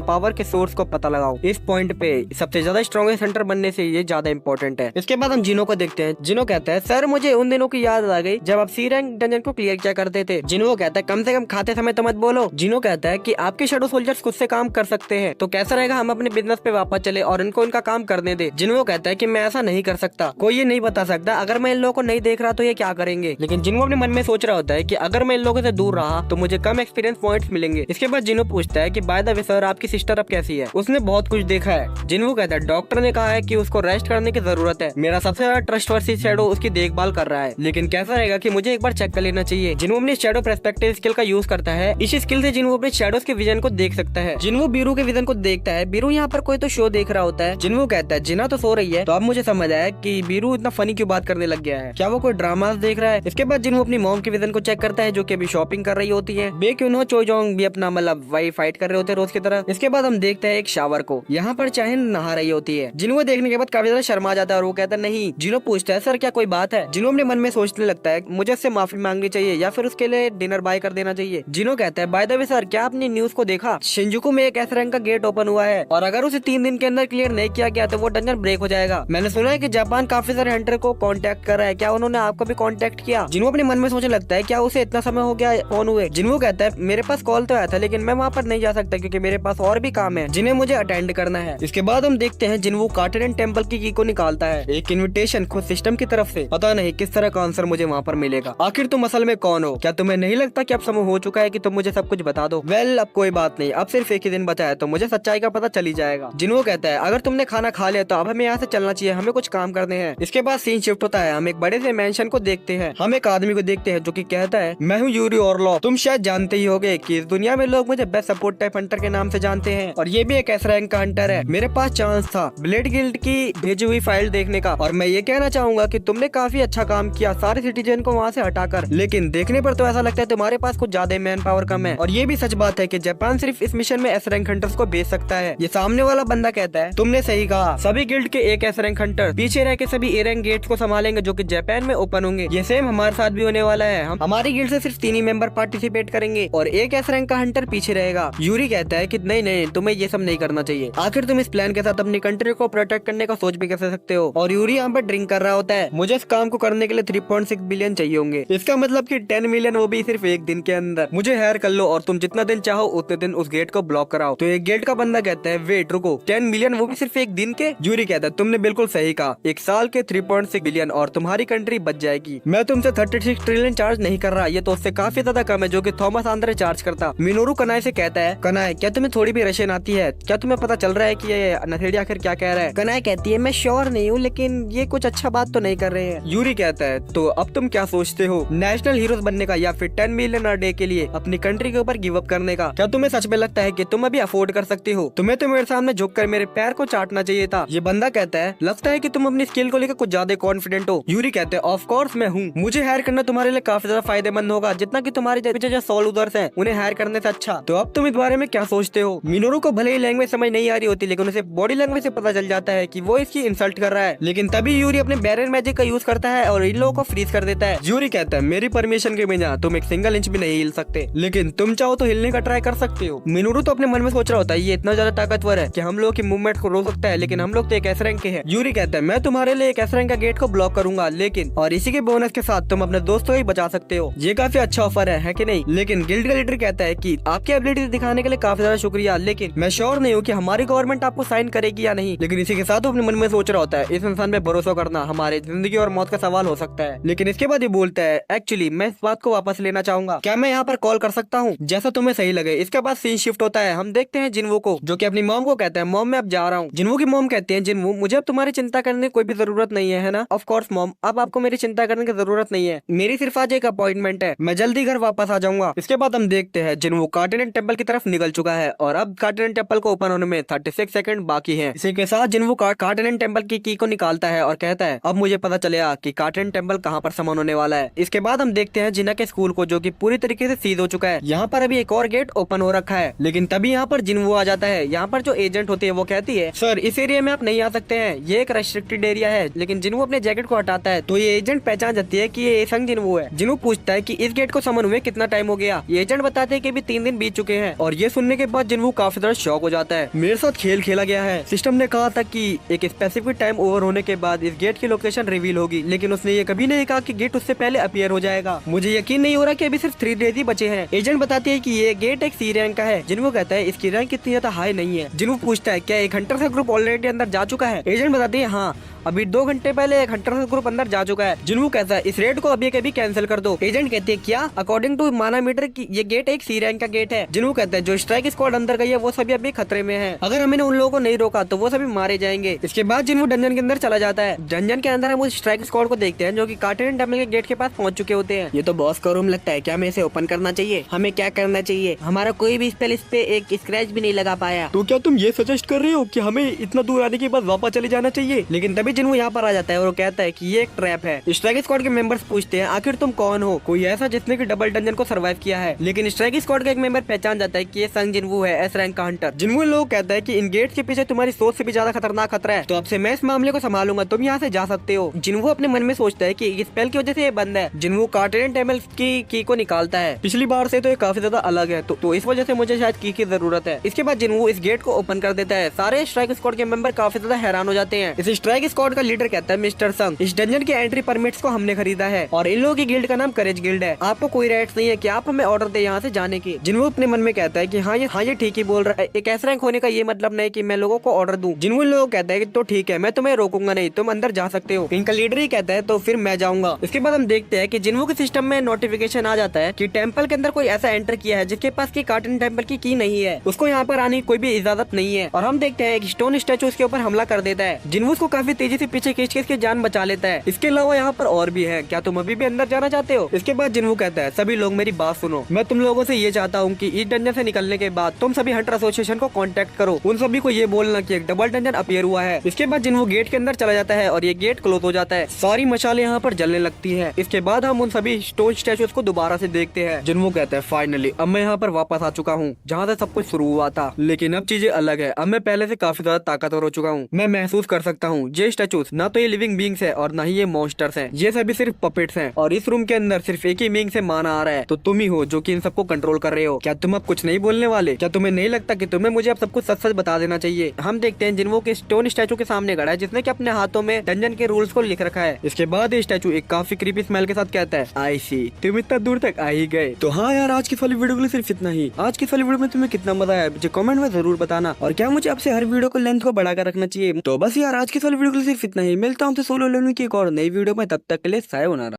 पावर के सोर्स को पता लगाऊं। इस पॉइंट पे सबसे ज्यादा स्ट्रॉन्गेस्ट हंटर बनने से ये ज्यादा इंपॉर्टेंट है। इसके बाद हम जिनो को देखते हैं। जिनो कहता है सर मुझे उन दिनों की याद आ गई जब आप सी रैंक डंजन को क्लियर किया करते थे। जिनो कहता है कम से कम खाते समय तो मत बोलो। जिनो कहता है कि आपके शैडो सोल्जर्स खुद से काम कर सकते हैं, तो कैसा रहेगा हम अपने बिजनेस पे वापस चले और इनको इनका काम करने दे। जिनो कहता है कि मैं ऐसा नहीं कर सकता, कोई ये नहीं बता सकता अगर मैं इन लोगों को नहीं देख रहा तो ये क्या करेंगे। लेकिन जिनो अपने मन में सोच रहा होता है कि अगर मैं इन लोगों से दूर रहा तो मुझे कम एक्सपीरियंस पॉइंट्स मिलेंगे। इसके बाद जिनो पूछता है कि बाय द वे सर आपकी सिस्टर अब कैसी है? उसने बहुत कुछ देखा है। जिनो कहता है डॉक्टर ने कहा है कि उसको रेस्ट करने की जरूरत है। मेरा सबसे ज्यादा ट्रस्टवर्दी शैडो उसकी देखभाल कर रहा है, लेकिन कैसा रहेगा कि मुझे एक बार चेक कर लेना चाहिए। जिनो अपने शैडो पर्सपेक्टिव स्किल का यूज करता है। इस स्किल से जिनो अपने शैडोज के विजन को देख सकता है। जिनो बीरू के विजन को देखता है। बीरू यहाँ पर कोई तो शो देख रहा होता है। जिनो कहता है जिना तो सो रही है। तो अब मुझे समझ आया कि बीरू इतना फनी क्यों बात करने लग गया है, क्या वो कोई ड्रामा देख रहा है। इसके बाद जिनो अपनी मॉम के विजन को चेक करता है जो कि अभी शॉपिंग कर रही होती है। बेक्यूनो चोजोंग भी अपना मतलब वही फाइट कर रहे होते हैं रोज की तरह। इसके बाद हम देखते हैं एक शावर को, यहाँ पर चाहिन नहा रही होती है। जिनो देखने के बाद काफी ज्यादा शर्मा जाता है और वो कहता है नहीं। जिनो पूछता है सर क्या कोई बात है? जिनो अपने मन में सोचने लगता है मुझे उससे माफी मांगनी चाहिए या फिर उसके लिए डिनर बाय कर देना चाहिए। जिनो कहता है बाय द वे सर क्या आपने न्यूज को देखा? शिंजुकू में एक एस रैंक का गेट ओपन हुआ है और अगर उसे 3 दिन के अंदर क्लियर नहीं किया गया तो वो डंजन ब्रेक हो जाएगा। मैंने सुना है कि जापान काफी सारे हंटर को कांटेक्ट कर रहा है, क्या उन्होंने आपको भी कांटेक्ट किया? जिनो अपने मन में सोचने लगता है क्या उसे इतना समय हो गया फोन हुए। जिनो कहता है मेरे पास कॉल तो आया था लेकिन मैं वहाँ पर नहीं जा सकता क्योंकि मेरे पास और भी काम है जिन्हें मुझे अटेंड करना है। इसके बाद हम देखते हैं जिन्हो कॉन्टिनेंट टेम्पल की की को निकालता है, एक इन्विटेशन खुद सिस्टम की तरफ से। पता नहीं किस तरह का आंसर मुझे वहाँ पर मिलेगा। आखिर तुम असल में कौन हो? क्या तुम्हें नहीं लगता कि अब समय हो चुका है कि तुम मुझे सब कुछ बता दो। वेल अब कोई बात नहीं, अब सिर्फ एक ही दिन बचा है तो मुझे सच्चाई का पता चल ही जाएगा। जिन्हों कहता है अगर तुमने खाना खा लिया तो अब हमें यहाँ से चलना चाहिए, हमें कुछ काम करने हैं। इसके बाद सीन शिफ्ट होता है, हम एक बड़े से मेंशन को देखते हैं। हम एक आदमी को देखते हैं जो कि कहता है मैं हूँ यूरी ऑरलॉफ। तुम शायद जानते ही होगे कि इस दुनिया में लोग मुझे बेस्ट सपोर्ट टाइप हंटर के नाम से जानते हैं और ये भी एक एस रैंक का हंटर है। मेरे पास चांस था ब्लेड गिल्ड की भेजी हुई फाइल देखने का और मैं ये कहना चाहूंगा कि तुमने काफी अच्छा काम किया सारे सिटीजन को वहाँ से हटाकर, लेकिन देखने पर तो ऐसा लगता है तुम्हारे पास कुछ ज्यादा मैन पावर कम है। और ये भी सच बात है कि जापान सिर्फ इस मिशन में एस रैंक हंटर्स को भेज सकता है। ये सामने वाला बंदा कहता है तुमने सही कहा, सभी गिल्ड के एक एस रैंक हंटर पीछे रह के सभी ए रैंक गेट्स को संभालेंगे जो कि जापान में ओपन होंगे। ये सेम हमारे साथ भी होने वाला है। हमारी गिल्ड से सिर्फ 3 ही मेंबर पार्टिसिपेट करेंगे और एक एस रैंक का हंटर पीछे रहेगा। यूरी कहता है कि नहीं नहीं, तुम्हें ये सब नहीं करना चाहिए, आखिर तुम इस प्लान के साथ अपनी कंट्री को प्रोटेक्ट करने का सोच भी कैसे सकते हो। और यूरी यहाँ पर ड्रिंक कर रहा होता है। मुझे इस काम को करने के लिए 3.6 बिलियन चाहिए होंगे, इसका मतलब कि 10 मिलियन वो भी सिर्फ एक दिन के अंदर। मुझे हायर कर लो और तुम जितना दिन चाहो उतने दिन उस गेट को ब्लॉक कराओ। तो एक गेट का बंदा कहता है वेट रुको, 10 मिलियन वो भी सिर्फ एक दिन के? यूरी कहता है तुमने बिल्कुल सही कहा, एक साल के 3.6 बिलियन और तुम्हारी कंट्री बच जाएगी। मैं तुमसे 36 ट्रिलियन चार्ज नहीं कर रहा, ये तो उससे काफी ज्यादा कम है जो कि थॉमस आंद्रे चार्ज करता। मिनोरू कनाई से कहता है कनाई क्या तुम्हें थोड़ी भी रशियन आती है? क्या तुम्हें पता चल रहा है कि ये नथेड़ी आखिर क्या कह रहा है? कनाई कहती है मैं श्योर नहीं हूँ लेकिन ये कुछ अच्छा बात तो नहीं कर रहे हैं। यूरी कहता है तो अब तुम क्या सोचते हो, नेशनल हीरोज बनने का या फिर 10 मिलियन डे के लिए अपनी कंट्री के ऊपर गिव अप करने का? क्या तुम्हें सच में लगता है कि तुम अभी अफोर्ड कर सकती हो? तुम्हें तो मेरे सामने झुककर मेरे पैर को चाटना चाहिए था। ये बंदा कहता है लगता है कि तुम अपनी स्किल को लेकर कुछ ज्यादा कॉन्फिडेंट हो। यूरी कहते हैं ऑफ कोर्स मैं हूँ, मुझे हायर करना तुम्हारे लिए काफी ज्यादा फायदेमंद होगा जितना कि तुम्हारे पीछे जो सोल उदर्स हैं उन्हें हायर करने से अच्छा। तो अब तुम इस बारे में क्या सोचते हो? मिनोरू को भले ही लैंग्वेज समझ नहीं आ रही होती लेकिन उसे बॉडी लैंग्वेज से पता चल जाता है कि वो इसकी इंसल्ट कर रहा है। लेकिन तभी यूरी अपने बैरन मैजिक का यूज करता है और इन लोगों को फ्रीज कर देता है। यूरी कहता है मेरी परमिशन के बिना तुम एक सिंगल इंच भी नहीं हिल सकते, लेकिन तुम चाहो तो हिलने का ट्राई कर सकते हो। मिनोरू तो अपने मन में सोच रहा होता है ये इतना ज्यादा ताकतवर है कि हम लोग की मूवमेंट को रोक सकता है, लेकिन हम लोग तो एक एस रैंक के हैं। यूरी कहता है मैं तुम्हारे लिए एक एस रैंक का गेट को ब्लॉक करूंगा, लेकिन और इसी के बोनस के साथ तुम अपने दोस्तों को ही बचा सकते हो। ये काफी अच्छा ऑफर है कि नहीं? लेकिन गिल्ड का लीडर कहता है कि आपकी एबिलिटी दिखाने के लिए काफी ज्यादा शुक्रिया, लेकिन मैं श्योर नहीं हूँ कि हमारी गवर्नमेंट आपको साइन करेगी या नहीं। लेकिन इसी के साथ वो अपने मन में सोच रहा होता है इस इंसान पे भरोसा करना हमारे जिंदगी और मौत का सवाल हो सकता है। लेकिन इसके बाद ये बोलता है एक्चुअली मैं इस बात को वापस लेना चाहूंगा, क्या मैं यहाँ पर कॉल कर सकता हूँ? जैसा तुम्हें सही लगे। इसके बाद सीन शिफ्ट होता है, हम देखते हैं जिन्वो को जो कि अपनी मॉम को कहता है मॉम मैं अब जा रहा हूँ। जिन्वो की मॉम कहती है जिन्वो मुझे अब तुम्हारी चिंता करने की कोई भी जरूरत नहीं है ना? ऑफ कोर्स मॉम, अब आपको मेरी चिंता करने की जरूरत नहीं है, मेरी सिर्फ आज एक अपॉइंटमेंट है, मैं जल्दी घर वापस आ जाऊंगा। इसके बाद हम देखते हैं जिन्वो कार्टिनेंट टेम्पल की तरफ निकल चुका है और अब कार्टिनेंट टेम्पल को ओपन होने में 36 सेकंड बाकी है। इसी के साथ जिन्वो कार्टिनेंट टेम्पल की की को निकालता है और कहता है अब मुझे पता चलेगा कि कार्टिनेंट टेम्पल कहाँ पर समान होने वाला है। इसके बाद हम देखते हैं जिना के स्कूल को जो कि पूरी तरीके से सीज हो चुका है। यहाँ पर अभी एक और गेट ओपन हो रखा है, लेकिन तभी यहाँ पर जिन्वो आ जाता है। यहाँ पर जो एजेंट होती है वो कहती है सर इस एरिया में आप नहीं आ सकते हैं, ये एक रेस्ट्रिक्टेड एरिया है। लेकिन जिन्वो अपने जैकेट को हटाता है तो ये एजेंट पहचान जाती है कि ये संग जिन्वो है। जिन्वो पूछता है कि इस गेट को समन हुए कितना टाइम हो गया? ये एजेंट बताते हैं कि अभी 3 दिन बीत चुके हैं। और ये सुनने के बाद जिन्वो काफी ज्यादा शॉक हो जाता है। मेरे साथ खेल खेला गया है, सिस्टम ने कहा था कि एक स्पेसिफिक टाइम ओवर होने के बाद इस गेट की लोकेशन रिवील होगी, लेकिन उसने ये कभी नहीं कहा कि गेट उससे पहले अपीयर हो जाएगा। मुझे यकीन नहीं हो रहा कि अभी सिर्फ 3 डेज ही बचे हैं। एजेंट बताती है कि ये गेट एक सी रैंक का है। जिन्वो कहता है इसकी रैंक इतनी ज्यादा हाई नहीं है। जिन्वो पूछता है क्या एक हंटर का ग्रुप ऑलरेडी अंदर जा चुका है? एजेंट बताती है हाँ, अभी 2 घंटे पहले एक हंटर ग्रुप अंदर जा चुका है। जिन्वो कहता है इस रेड को अभी कभी कैंसिल कर दो। एजेंट कहती है क्या? अकॉर्डिंग टू मानामीटर की ये गेट एक सी रैंक का गेट है। जिन्वो कहता है जो स्ट्राइक स्क्वाड अंदर गई है वो सभी अभी खतरे में है, अगर हमने उन लोगों को नहीं रोका तो वो सभी मारे जाएंगे। इसके बाद जिन्वो डंजन के अंदर चला जाता है। डंजन के अंदर हम उस स्ट्राइक स्क्वाड को देखते हैं जो कि कार्टिनेंट टेम्पल के गेट के पास पहुंच चुके होते हैं। ये तो बॉस का रूम लगता है, क्या हमें इसे ओपन करना चाहिए? हमें क्या करना चाहिए? हमारा कोई भी स्पेल इस पे एक स्क्रैच भी नहीं लगा पाया। तो क्या तुम ये सजेस्ट कर रहे हो कि हमें इतना दूर आने के बाद वापस चले जाना चाहिए? लेकिन तभी जिन्वो यहाँ पर आ जाता है और वो कहता है कि ये एक ट्रैप है। स्ट्राइक स्क्वाड के मेंबर्स पूछते हैं आखिर तुम कौन हो? कोई ऐसा जिसने की डबल डंजन को सर्वाइव किया है। लेकिन स्ट्राइक स्क्वाड का एक मेंबर पहचान जाता है कि ये संग जिन्वो है, एस रैंक का हंटर। जिन्वो लोग कहता है कि इन गेट्स के पीछे तुम्हारी सोच से भी ज्यादा खतरनाक खतरा है, तो अब से मैं इस मामले को संभालूंगा, तुम यहाँ से जा सकते हो। जिन्वो अपने मन में सोचता है कि इस स्पेल की वजह से ये बंद है। जिन्वो कार्टिनेंट टेम्पल की को निकालता है। पिछली बार से तो ये काफी ज्यादा अलग है, तो इस वजह से मुझे शायद की जरूरत है। इसके बाद जिन्वो इस गेट को ओपन कर देता है। सारे स्ट्राइक स्क्वाड के मेंबर काफी ज्यादा हैरान हो जाते हैं। इस स्ट्राइक स्क्वाड का लीडर कहता है मिस्टर संग, इस डंजन के एंट्री परमिट्स को हमने खरीदा है और इन लोगों की गिल्ड का नाम करेज गिल्ड है। आपको कोई राइट्स नहीं है कि आप हमें ऑर्डर दे यहाँ से जाने की। जिन्वो अपने मन में कहता है कि हाँ ये ठीक ही बोल रहा है, एक एस रैंक होने का ये मतलब नहीं कि मैं लोगों को ऑर्डर दूं। जिन्वो लोग कहता है कि तो ठीक है, मैं तुम्हें रोकूंगा नहीं, तुम अंदर जा सकते हो। इनका लीडर ही कहता है तो फिर मैं जाऊंगा। इसके बाद हम देखते हैं कि जिन्वो के सिस्टम में नोटिफिकेशन आ जाता है कि टेम्पल के अंदर कोई ऐसा एंटर किया है जिसके पास की कार्टन टेम्पल की नहीं है, उसको यहाँ पर आने की कोई भी इजाजत नहीं है। और हम देखते हैं एक स्टोन स्टैचू उसके ऊपर हमला कर देता है। जिन्वू उसको काफी तेजी से पीछे खींच के इसकी जान बचा लेता है। इसके अलावा यहाँ पर और भी है, क्या तुम अभी भी अंदर जाना चाहते हो? इसके बाद जिन्वू कहता है सभी लोग मेरी बात सुनो, मैं तुम लोगों से ये चाहता हूँ कि इस डंजन से निकलने के बाद तुम सभी हंटर एसोसिएशन को कांटेक्ट करो, उन सभी को ये बोलना कि एक डबल डंजन अपीयर हुआ है। इसके बाद जिन्वू गेट के अंदर चला जाता है और ये गेट क्लोज हो जाता है। सारी मशालें यहाँ पर जलने लगती है। इसके बाद हम उन सभी स्टोन स्टैचूज को दोबारा से देखते हैं। जिन्वू कहता है फाइनली अब मैं यहाँ पर वापस आ चुका हूँ जहाँ से सब कुछ शुरू हुआ था, लेकिन अब चीजें अलग है। अब मैं पहले से काफी ज्यादा ताकतवर हो चुका हूँ। मैं महसूस कर सकता हूँ ये स्टैचूज ना तो ये लिविंग बींग्स है और ना ही ये मॉन्स्टर्स हैं। ये सभी सिर्फ पपेट्स हैं और इस रूम के अंदर सिर्फ एक ही बींग से माना आ रहा है, तो तुम ही हो जो कि इन सबको कंट्रोल कर रहे हो। क्या तुम अब कुछ नहीं बोलने वाले? क्या तुम्हें नहीं लगता कि तुम्हें मुझे अब सब कुछ सच सच बता देना चाहिए? हम देखते हैं जिन्वू के स्टोन स्टैचू के सामने खड़ा है जिसने कि अपने हाथों में डंजन के रूल्स को लिख रखा है। इसके बाद ये स्टैचू एक काफी क्रीपी स्मेल के साथ कहता है आई सी, तुम इतना दूर तक आ ही गए। तो हाँ यार, आज की वाली वीडियो के लिए सिर्फ इतना ही। आज की वाली वीडियो में तुम्हें कितना मजा आया मुझे कमेंट में जरूर बताना, और क्या मुझे आपसे हर वीडियो को लेंथ को बढ़ाकर रखना चाहिए? तो बस यार आज की वाली वीडियो के लिए सिर्फ इतना ही। मिलता हूँ तो सोलो लेने की एक और नई वीडियो में, तब तक के लिए सायोनारा।